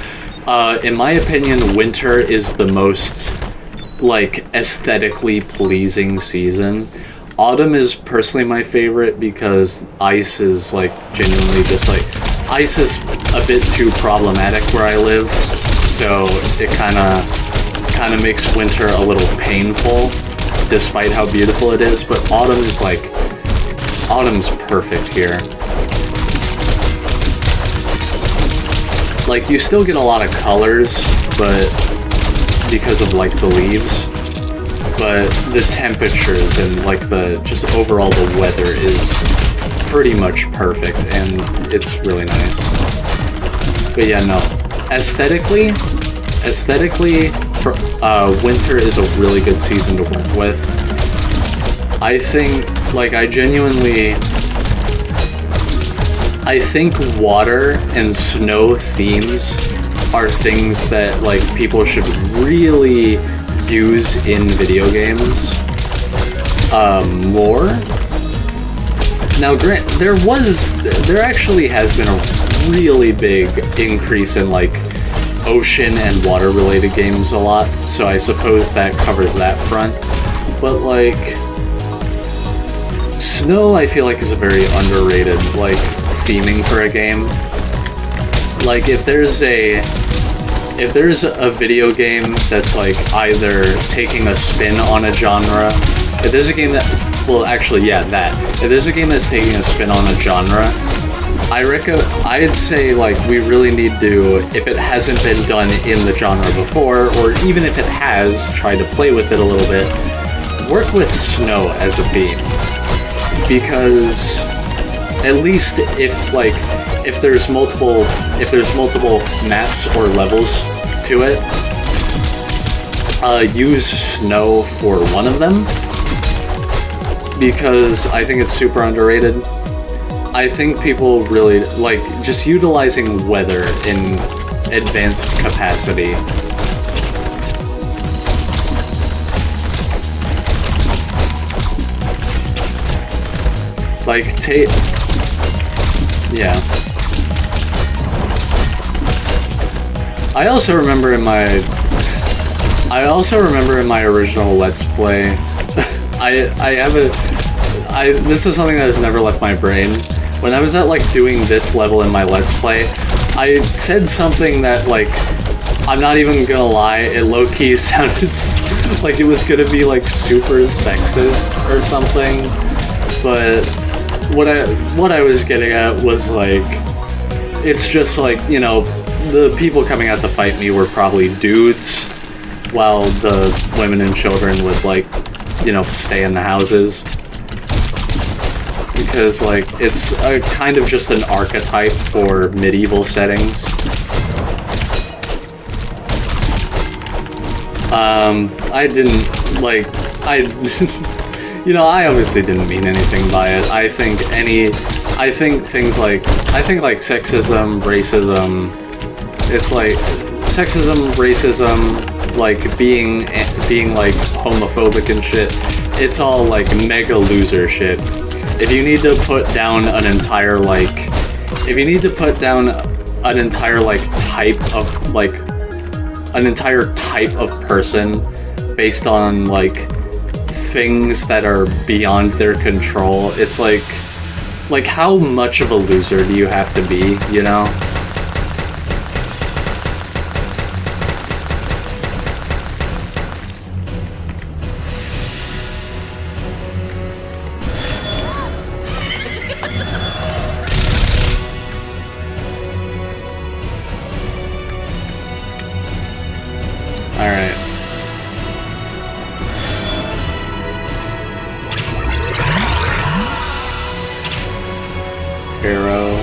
In my opinion, winter is the most like aesthetically pleasing season. Autumn is personally my favorite because ice is like genuinely just like, ice is a bit too problematic where I live, so it kind of makes winter a little painful despite how beautiful it is. But autumn's perfect here. Like, you still get a lot of colors, but because of like the leaves, but the temperatures and like the just overall the weather is pretty much perfect, and it's really nice. But yeah, no, aesthetically for winter is a really good season to work with. I think water and snow themes are things that like people should really use in video games more. Now, there actually has been a really big increase in like ocean and water related games a lot, so I suppose that covers that front. But like, snow, I feel like, is a very underrated like theming for a game. Like, if there's a video game that's like either taking a spin on a genre, if there's a game that, well, actually, yeah, if there's a game that's taking a spin on a genre, I'd say like we really need to, if it hasn't been done in the genre before, or even if it has, try to play with it a little bit. Work with snow as a theme, because at least if there's multiple maps or levels to it, use snow for one of them, because I think it's super underrated. I think people really like just utilizing weather in advanced capacity. Like, yeah. I also remember in my original Let's Play, this is something that has never left my brain. When I was at, like, doing this level in my Let's Play, I said something that, like, I'm not even gonna lie, it low-key sounded like it was gonna be, like, super sexist or something, but what I was getting at was, like, it's just, like, you know, the people coming out to fight me were probably dudes, while the women and children would, like, you know, stay in the houses. Because, like, it's a kind of just an archetype for medieval settings. I didn't, like, you know, I obviously didn't mean anything by it. I think things like, sexism, racism, it's like, sexism, racism, like, being like, homophobic and shit, it's all, like, mega loser shit. If you need to put down an entire, like, type of person based on, like, things that are beyond their control, it's like, how much of a loser do you have to be, you know? Alright. Hero.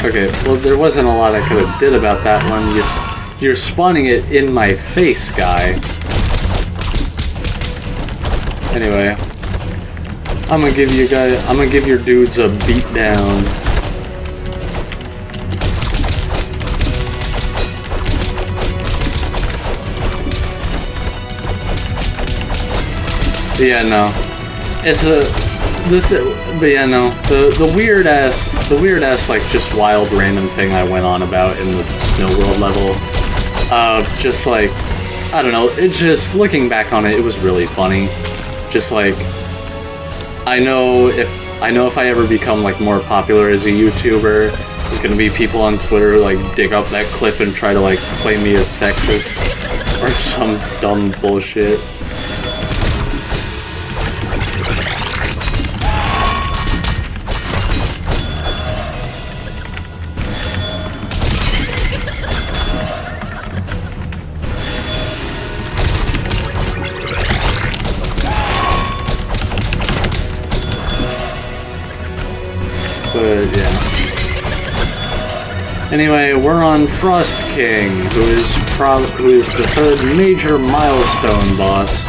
Okay, well, there wasn't a lot I could have did about that one. You're spawning it in my face, guy. Anyway, I'm gonna give your dudes a beat down. Yeah, no, the weird ass like just wild random thing I went on about in the Snow World level. Just like, I don't know, it just, looking back on it, it was really funny. Just like, I know if I ever become like more popular as a YouTuber, there's gonna be people on Twitter who like dig up that clip and try to like claim me as sexist or some dumb bullshit. But yeah. Anyway, we're on Frost King, who is the third major milestone boss,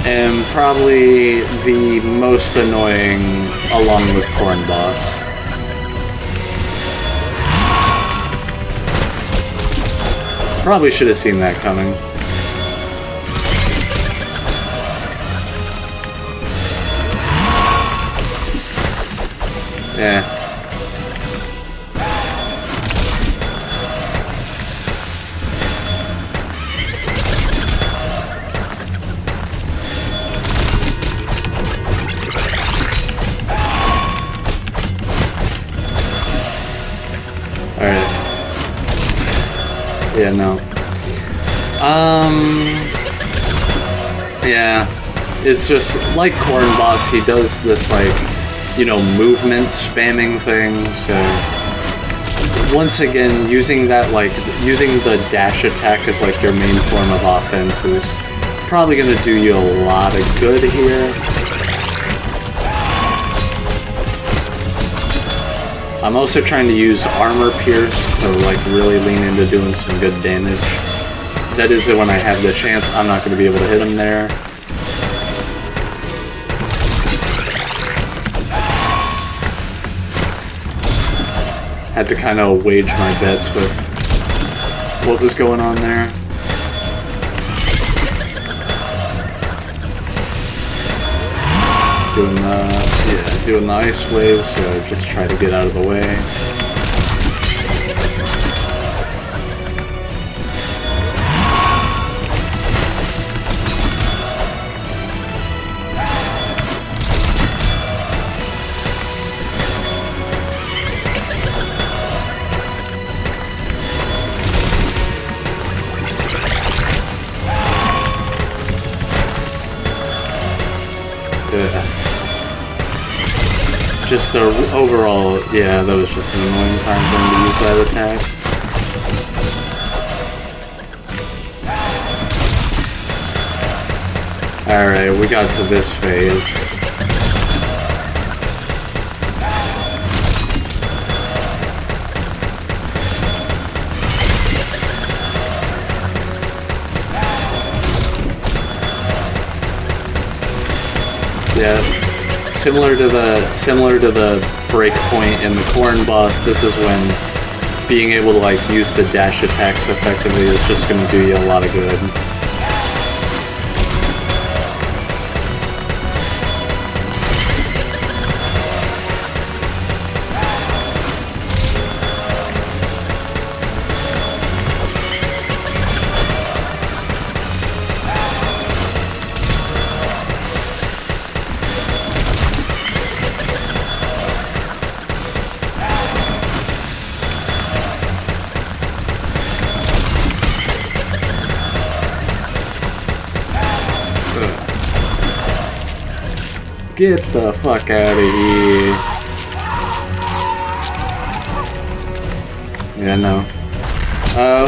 and probably the most annoying, along with Corn Boss. Probably should have seen that coming. Yeah. Yeah, no. Yeah. It's just like Corn Boss, he does this, like, you know, movement spamming thing, so once again, using that, like, using the dash attack as, like, your main form of offense is probably gonna do you a lot of good here. I'm also trying to use Armor Pierce to, like, really lean into doing some good damage. That is when I have the chance. I'm not gonna be able to hit him there. Had to kind of wage my bets with what was going on there. Doing the ice wave, so just try to get out of the way. Just overall, yeah, that was just an annoying time for him to use that attack. Alright, we got to this phase. Yeah. Similar to the break point in the Corn Boss, this is when being able to, like, use the dash attacks effectively is just going to do you a lot of good. Get the fuck out of here. Yeah, no.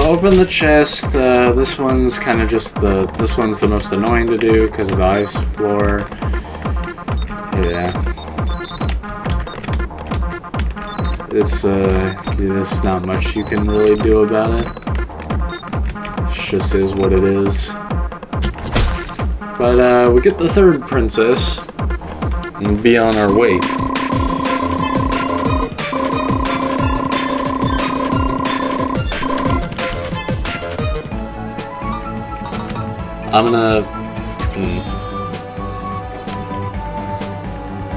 Open the chest. This one's kind of just this one's the most annoying to do because of the ice floor. Yeah. There's not much you can really do about it. It just is what it is. But, we get the third princess. And be on our way. I'm gonna...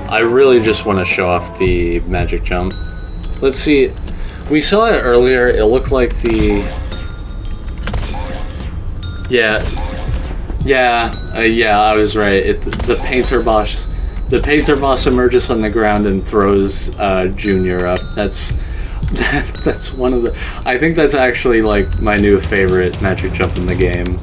I really just want to show off the magic jump. Let's see. We saw it earlier. It looked like the... Yeah, I was right. The painter boss... The painter boss emerges on the ground and throws Junior up. That's one of the... I think that's actually, like, my new favorite magic jump in the game.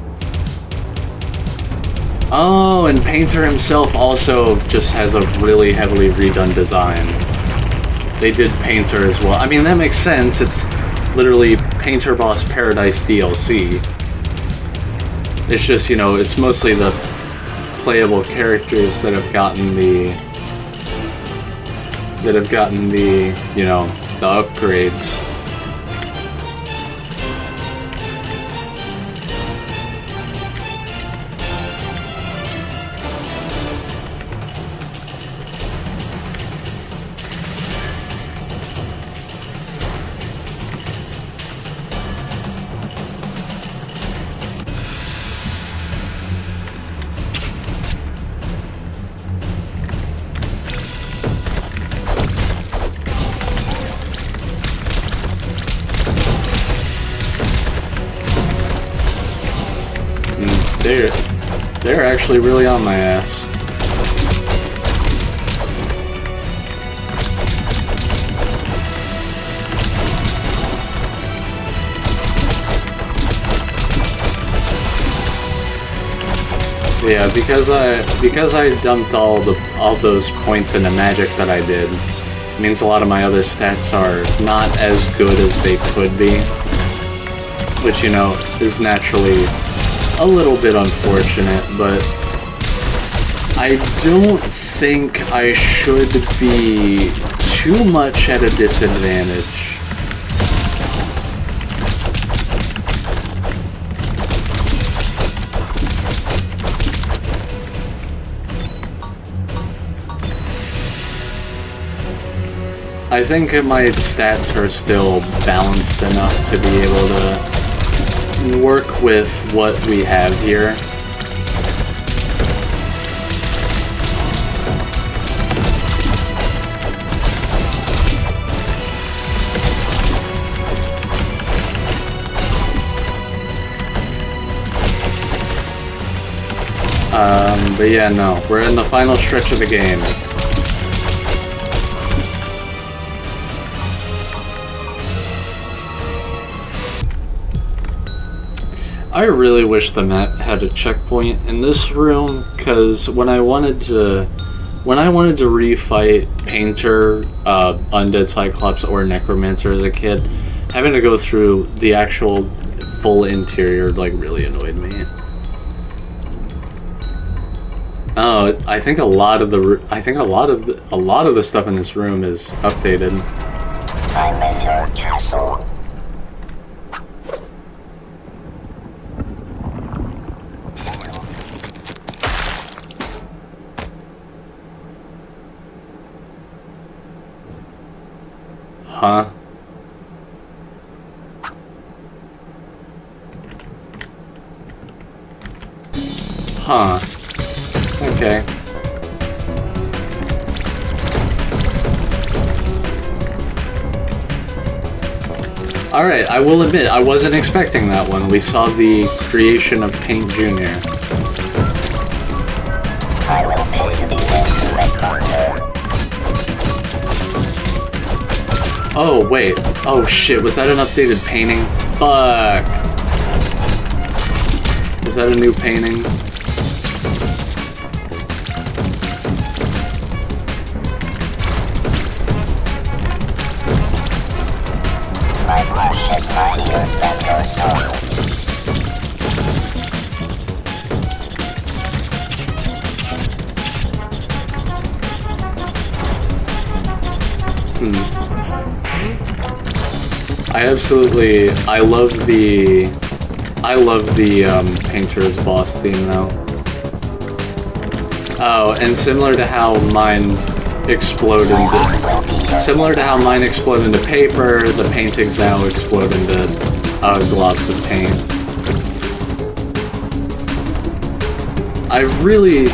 Oh, and Painter himself also just has a really heavily redone design. They did Painter as well. I mean, that makes sense. It's literally Painter Boss Paradise DLC. It's just, you know, it's mostly the playable characters that have gotten the you know, the upgrades. They're actually really on my ass. Yeah, because I dumped all those points into magic that I did, means a lot of my other stats are not as good as they could be, which, you know, is naturally a little bit unfortunate, but I don't think I should be too much at a disadvantage. I think my stats are still balanced enough to be able to work with what we have here. But yeah, no, we're in the final stretch of the game. I really wish the map had a checkpoint in this room, because when I wanted to refight Painter, Undead Cyclops, or Necromancer as a kid, having to go through the actual full interior like really annoyed me. Oh, I think a lot of the stuff in this room is updated. I'm in your castle. Huh? Huh. Okay. Alright, I will admit, I wasn't expecting that one. We saw the creation of Paint Jr. I will pay the ultimate order. Oh, wait. Oh, shit. Was that an updated painting? Fuck. Was that a new painting? My brush is mightier than your sword. I love the Painter's boss theme though. Oh, and similar to how mine explode into paper, the paintings now explode into globs of paint. I really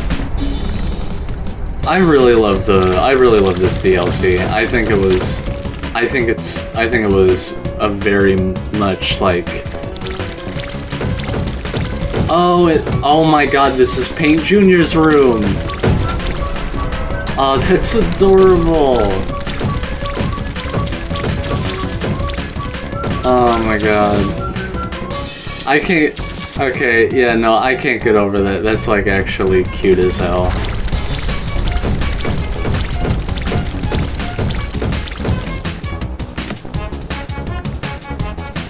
love this DLC. I think it was a very much like, oh my god, this is Paint Jr.'s room. Oh, that's adorable. Oh my god. I can't, okay, yeah, no, I can't get over that. That's like actually cute as hell.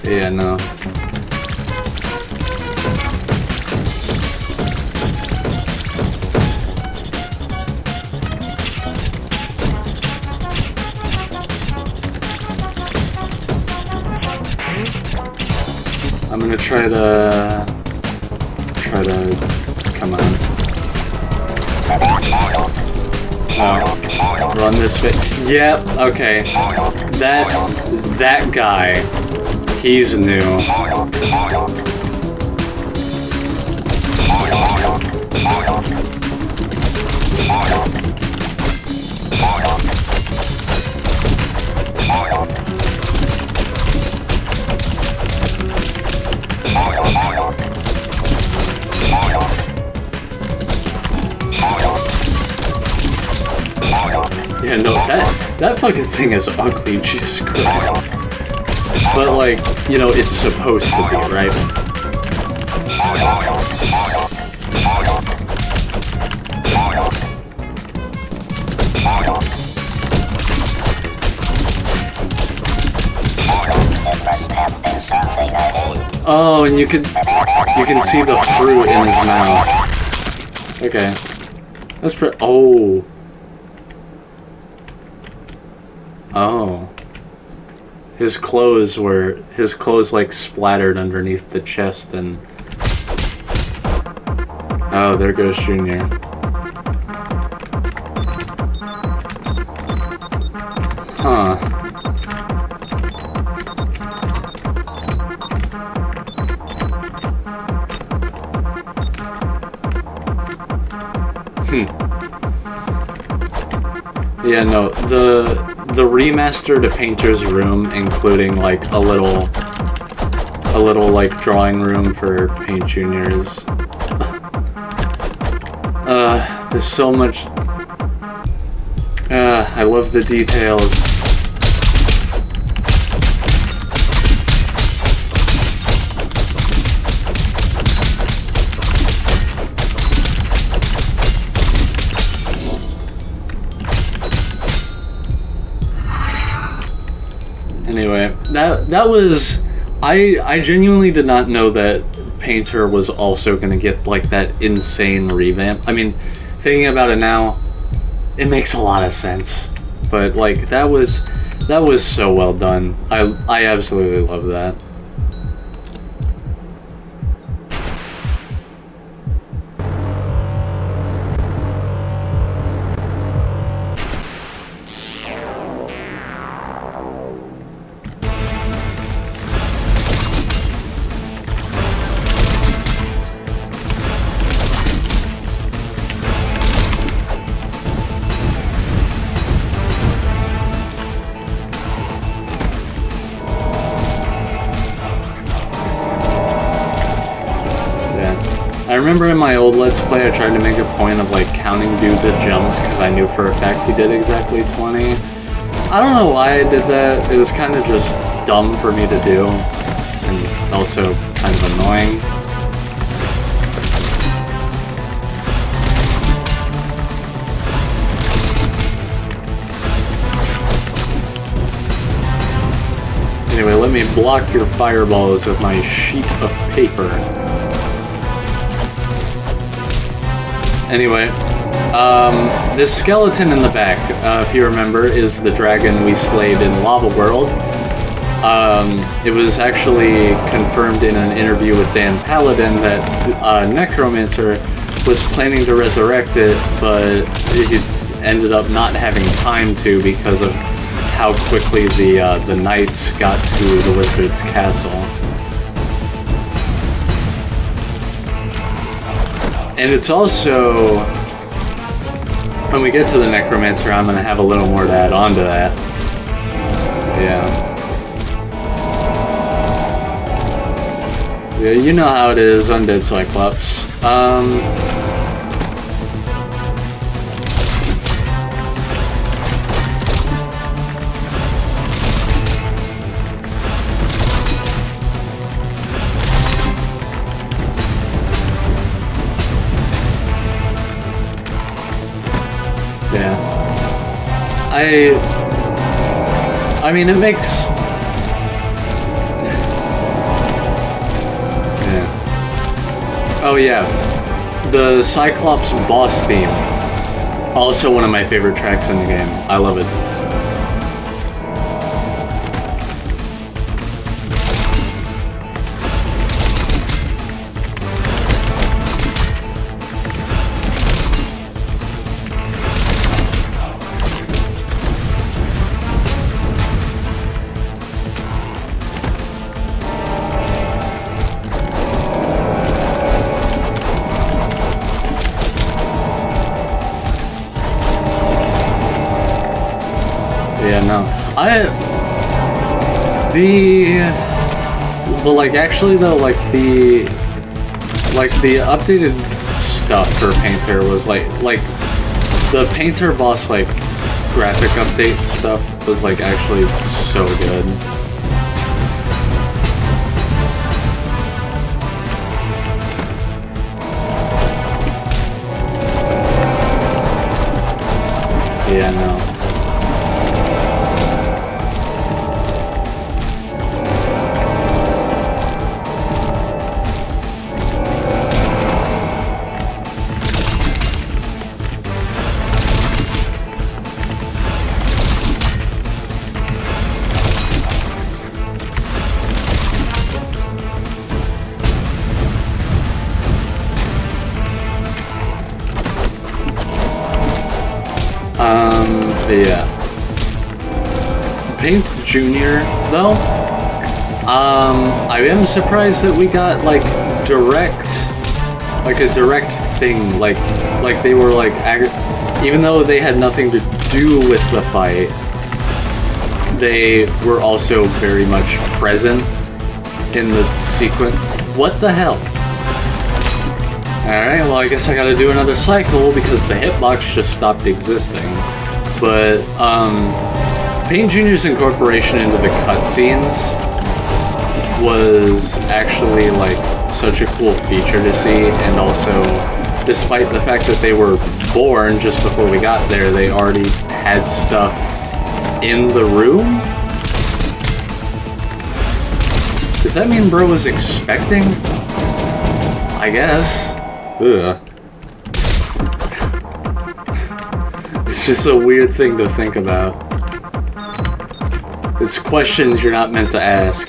Yeah, no. I'm gonna try to come on. Run this bit. Yep, okay. That guy. He's new. Yeah, no, that fucking thing is ugly, Jesus Christ. But, like, you know, it's supposed to be, right? It must have been something I ate. Oh, and you can see the fruit in his mouth. Okay. That's pretty. Oh. Oh. His clothes like splattered underneath the chest and... Oh, there goes Junior. Huh. Yeah, no, the remastered Painter's Room, including like a little like drawing room for Paint Juniors. There's so much. I love the details. Anyway, that was... I genuinely did not know that Painter was also going to get, like, that insane revamp. I mean, thinking about it now, it makes a lot of sense. But, like, that was so well done. I absolutely love that. I remember in my old Let's Play, I tried to make a point of, like, counting dudes at jumps, because I knew for a fact he did exactly 20. I don't know why I did that. It was kind of just dumb for me to do, and also kind of annoying. Anyway, let me block your fireballs with my sheet of paper. Anyway, this skeleton in the back, if you remember, is the dragon we slayed in Lava World. It was actually confirmed in an interview with Dan Paladin that Necromancer was planning to resurrect it, but he ended up not having time to because of how quickly the knights got to the wizard's castle. And it's also, when we get to the Necromancer, I'm going to have a little more to add on to that. Yeah, you know how it is, Undead Cyclops. I mean, it makes... Yeah. Oh yeah, the Cyclops boss theme. Also one of my favorite tracks in the game. I love it. But like actually though, like the updated stuff for Painter was like the Painter boss like graphic update stuff was like actually so good. Yeah. Yeah. Paints Jr. though, I am surprised that we got like a direct thing, like they were like, even though they had nothing to do with the fight, they were also very much present in the sequence. What the hell? Alright, well I guess I gotta do another cycle because the hitbox just stopped existing. But, Pain Jr.'s incorporation into the cutscenes was actually, like, such a cool feature to see, and also, despite the fact that they were born just before we got there, they already had stuff in the room? Does that mean bro was expecting? I guess. Ugh. It's just a weird thing to think about. It's questions you're not meant to ask.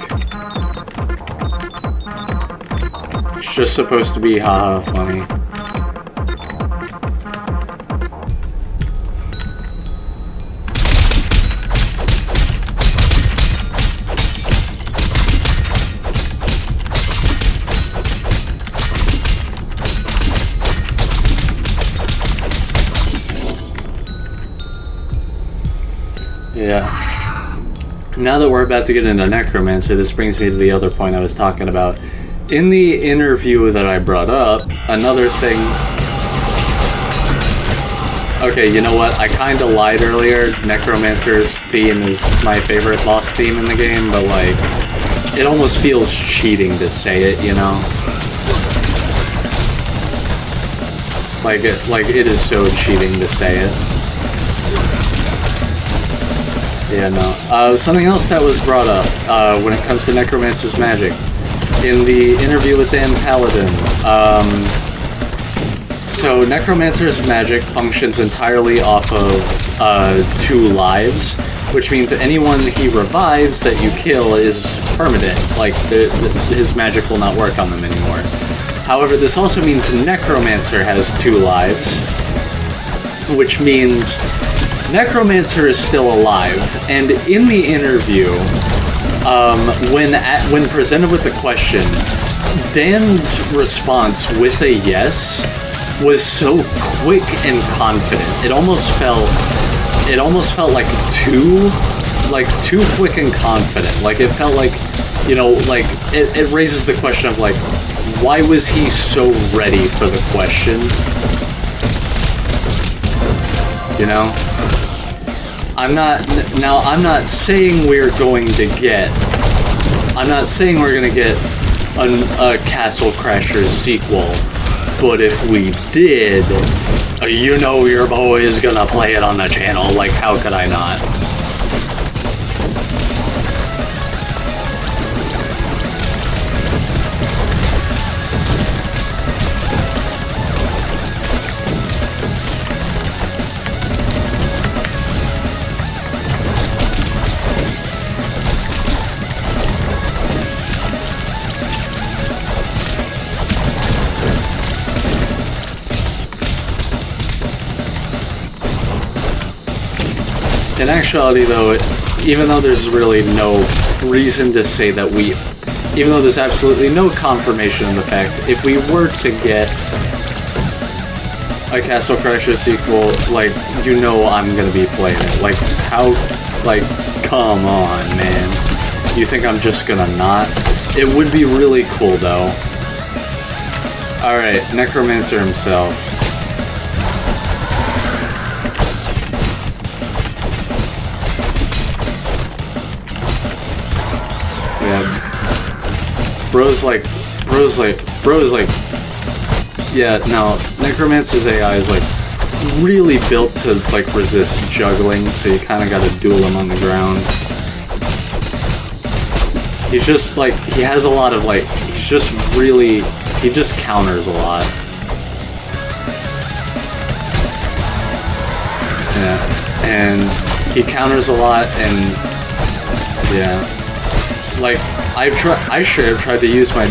It's just supposed to be haha funny. Yeah. Now that we're about to get into Necromancer, this brings me to the other point I was talking about. In the interview that I brought up, another thing... Okay, you know what? I kinda lied earlier. Necromancer's theme is my favorite boss theme in the game, but like... It almost feels cheating to say it, you know? Like it is so cheating to say it. Yeah, no. Something else that was brought up when it comes to Necromancer's magic. In the interview with Dan Paladin, so Necromancer's magic functions entirely off of 2 lives, which means that anyone he revives that you kill is permanent. Like, his magic will not work on them anymore. However, this also means Necromancer has 2 lives, which means Necromancer is still alive, and in the interview, when presented with the question, Dan's response with a yes was so quick and confident. It almost felt like too quick and confident. Like it felt like, you know, like it raises the question of like, why was he so ready for the question? You know? I'm not saying we're going to get a Castle Crashers sequel, but if we did, you know your boy is gonna play it on the channel, like how could I not? In actuality, though, even though there's really no reason to say that even though there's absolutely no confirmation of the fact, if we were to get a Castle Crashers sequel, like, you know I'm gonna be playing it. Like, how, like, come on, man. You think I'm just gonna not? It would be really cool, though. Alright, Necromancer himself. Bro's like, yeah, no, Necromancer's AI is like really built to like resist juggling, so you kind of got to duel him on the ground. He's just like, he has a lot of like, he just counters a lot. Yeah, and he counters a lot, and yeah, like, I sure have tried to use my,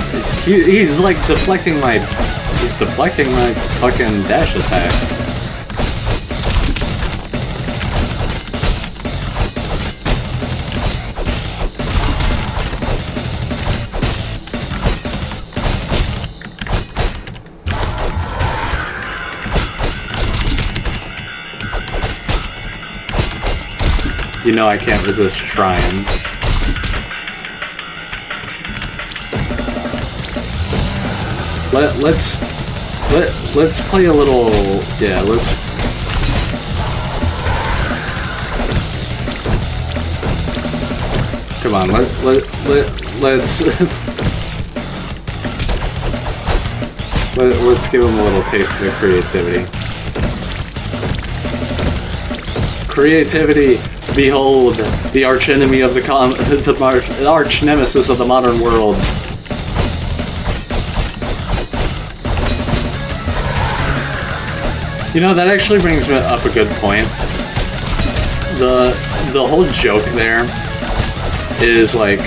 he's like deflecting my fucking dash attack. You know I can't resist trying. Let's play a little. Yeah, let's. Come on, let's let's give him a little taste of the creativity. Creativity, behold, the arch enemy of the arch nemesis of the modern world. You know, that actually brings me up a good point. The whole joke there is like,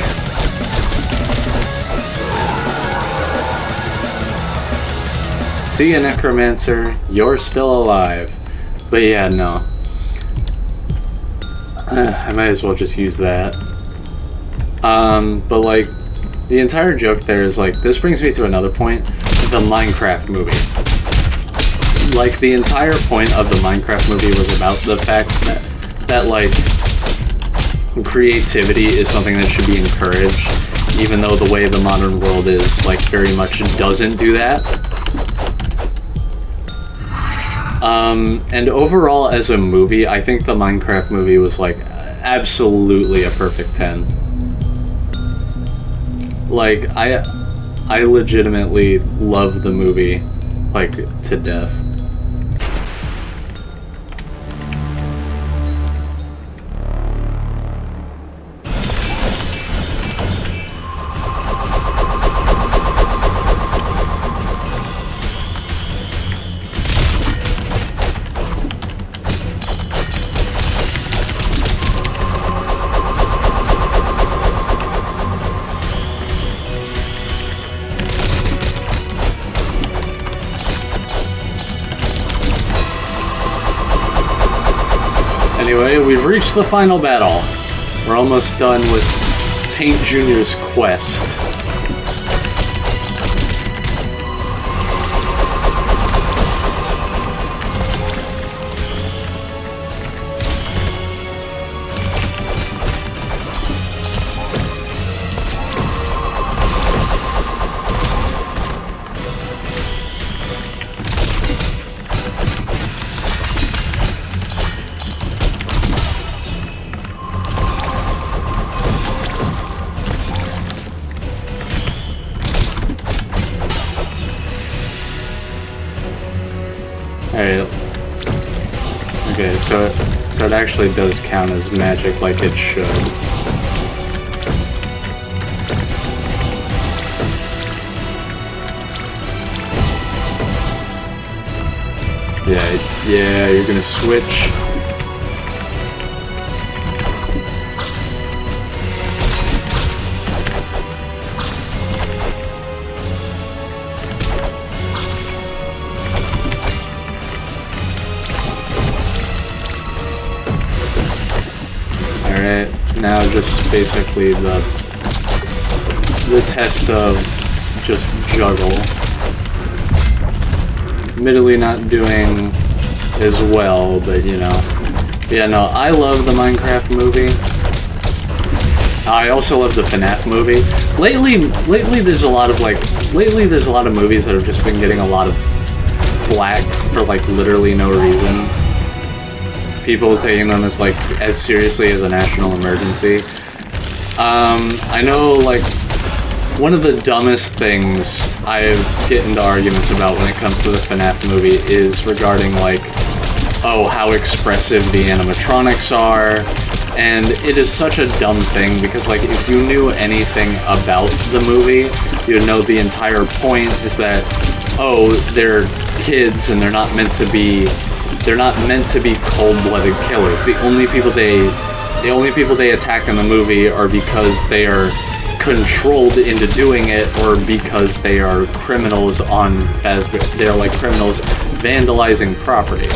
see ya, Necromancer, you're still alive. But yeah, no. I might as well just use that. But like, the entire joke there is like, this brings me to another point, the Minecraft movie. Like, the entire point of the Minecraft movie was about the fact that like, creativity is something that should be encouraged, even though the way the modern world is, like, very much doesn't do that. And overall, as a movie, I think the Minecraft movie was, like, absolutely a perfect 10. Like, I legitimately love the movie, like, to death. Anyway, we've reached the final battle. We're almost done with Paint Jr.'s quest. Alright. Okay, so it actually does count as magic like it should. Yeah, you're gonna switch. Now just basically the test of just juggle. Admittedly not doing as well, but you know. Yeah, no, I love the Minecraft movie. I also love the FNAF movie. Lately there's a lot of movies that have just been getting a lot of flack for like literally no reason. People taking them as like as seriously as a national emergency. I know like one of the dumbest things I get into arguments about when it comes to the FNAF movie is regarding like, oh, how expressive the animatronics are, and it is such a dumb thing because like if you knew anything about the movie, you'd know the entire point is that, oh, they're kids and they're not meant to be cold-blooded killers. The only people they attack in the movie are because they are controlled into doing it, or because they are criminals on Fazbear. They're like criminals vandalizing property.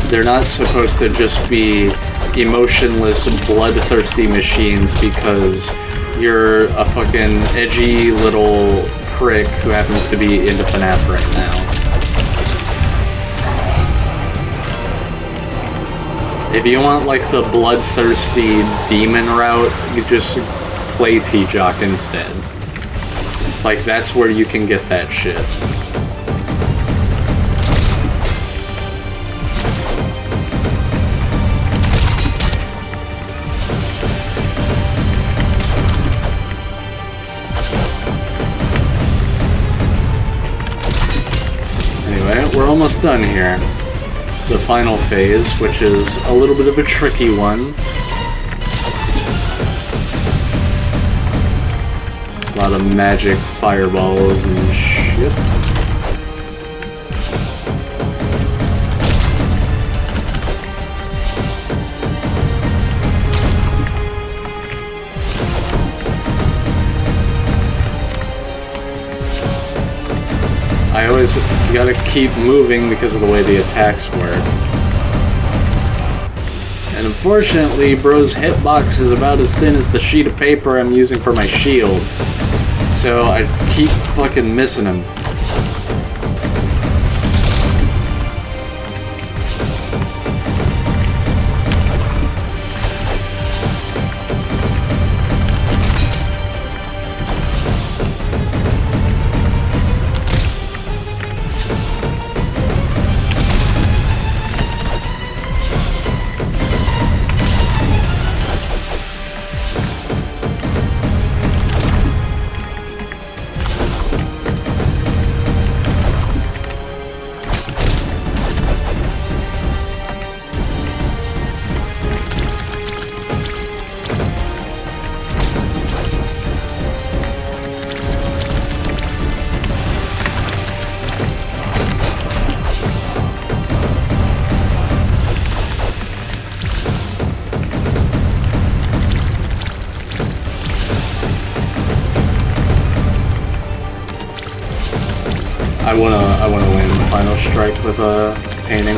They're not supposed to just be emotionless, bloodthirsty machines because you're a fucking edgy little prick who happens to be into FNAF right now. If you want like the bloodthirsty demon route, you just play T-Jock instead. Like that's where you can get that shit. Anyway, we're almost done here. The final phase, which is a little bit of a tricky one. A lot of magic fireballs and shit. You gotta keep moving because of the way the attacks work. And unfortunately, bro's hitbox is about as thin as the sheet of paper I'm using for my shield. So I keep fucking missing him. I wanna win the final strike with a painting.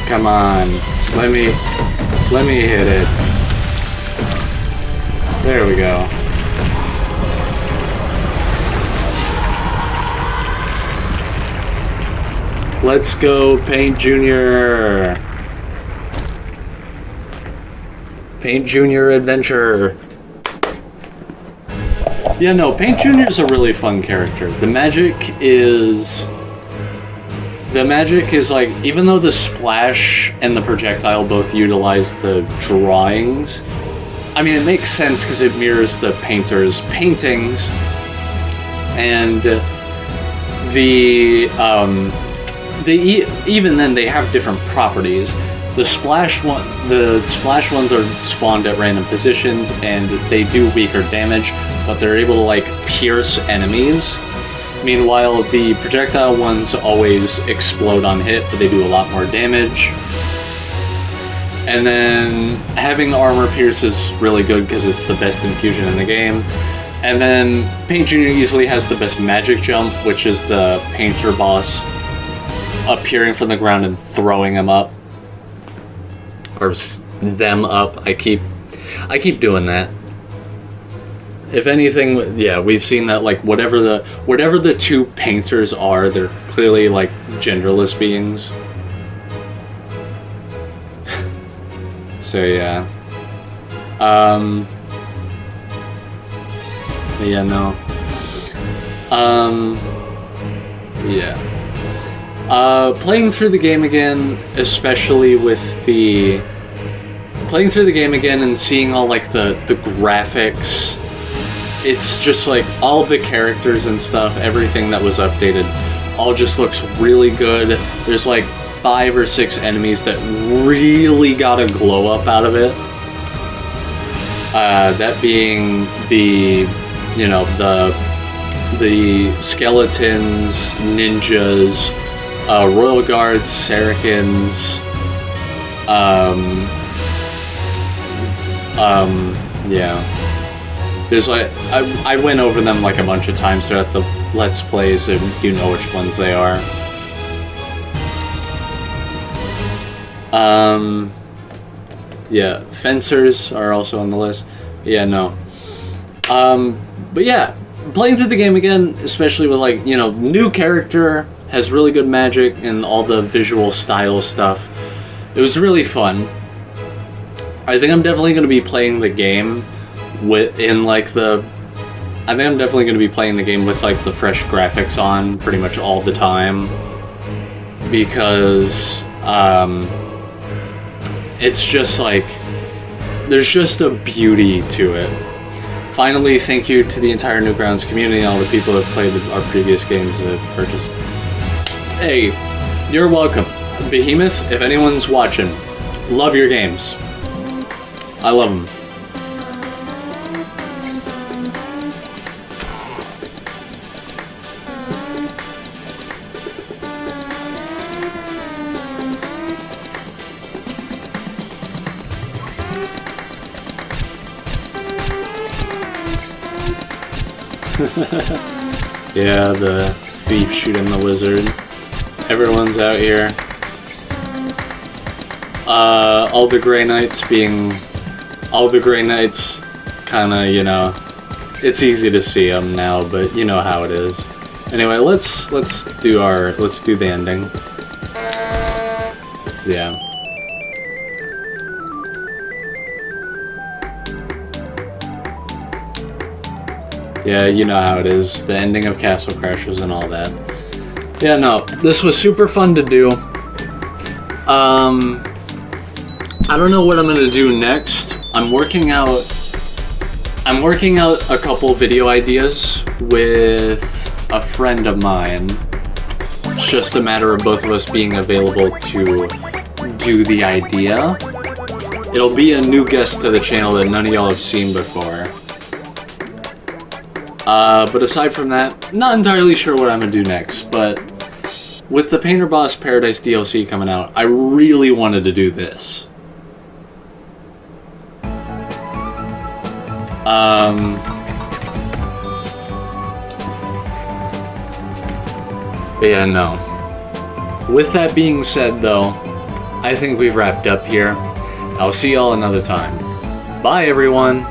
Come on, let me hit it. There we go. Let's go, Paint Jr. Paint Jr. Adventure. Yeah, no, Paint Jr. is a really fun character. The magic is like, even though the splash and the projectile both utilize the drawings, I mean, it makes sense because it mirrors the painter's paintings, and even then they have different properties. The splash ones are spawned at random positions and they do weaker damage, but they're able to like pierce enemies. Meanwhile, the projectile ones always explode on hit, but they do a lot more damage. And then having armor pierce is really good because it's the best infusion in the game. And then Paint Jr. easily has the best magic jump, which is the painter boss appearing from the ground and throwing him up. Or them up. I keep doing that. If anything, yeah, we've seen that like whatever the two painters are, they're clearly like genderless beings. So yeah. Yeah, no. Yeah. Playing through the game again, especially with playing through the game again and seeing all like the graphics, it's just like all the characters and stuff, everything that was updated, all just looks really good. There's like 5 or 6 enemies that really got a glow up out of it. That being the skeletons, ninjas, royal guards, Saracens, yeah. There's like, I went over them like a bunch of times throughout the Let's Plays, and you know which ones they are. Yeah, fencers are also on the list. Yeah, no. But yeah, playing through the game again, especially with like, you know, new character, has really good magic and all the visual style stuff. It was really fun. I think I'm definitely going to be playing the game with like the fresh graphics on pretty much all the time, because it's just like there's just a beauty to it. Finally, thank you to the entire Newgrounds community and all the people who have played our previous games that I've purchased. Hey, you're welcome. Behemoth, if anyone's watching, love your games. I love them. Yeah, the thief shooting the wizard. Everyone's out here. All the Grey Knights kinda, you know, it's easy to see them now, but you know how it is. Anyway, let's do the ending. Yeah. Yeah, you know how it is. The ending of Castle Crashers and all that. Yeah, no, this was super fun to do. I don't know what I'm gonna do next. I'm working out a couple video ideas with a friend of mine. It's just a matter of both of us being available to do the idea. It'll be a new guest to the channel that none of y'all have seen before. But aside from that, not entirely sure what I'm gonna do next, but with the Painter Boss Paradise DLC coming out, I really wanted to do this. But yeah, no. With that being said, though, I think we've wrapped up here. I'll see y'all another time. Bye, everyone!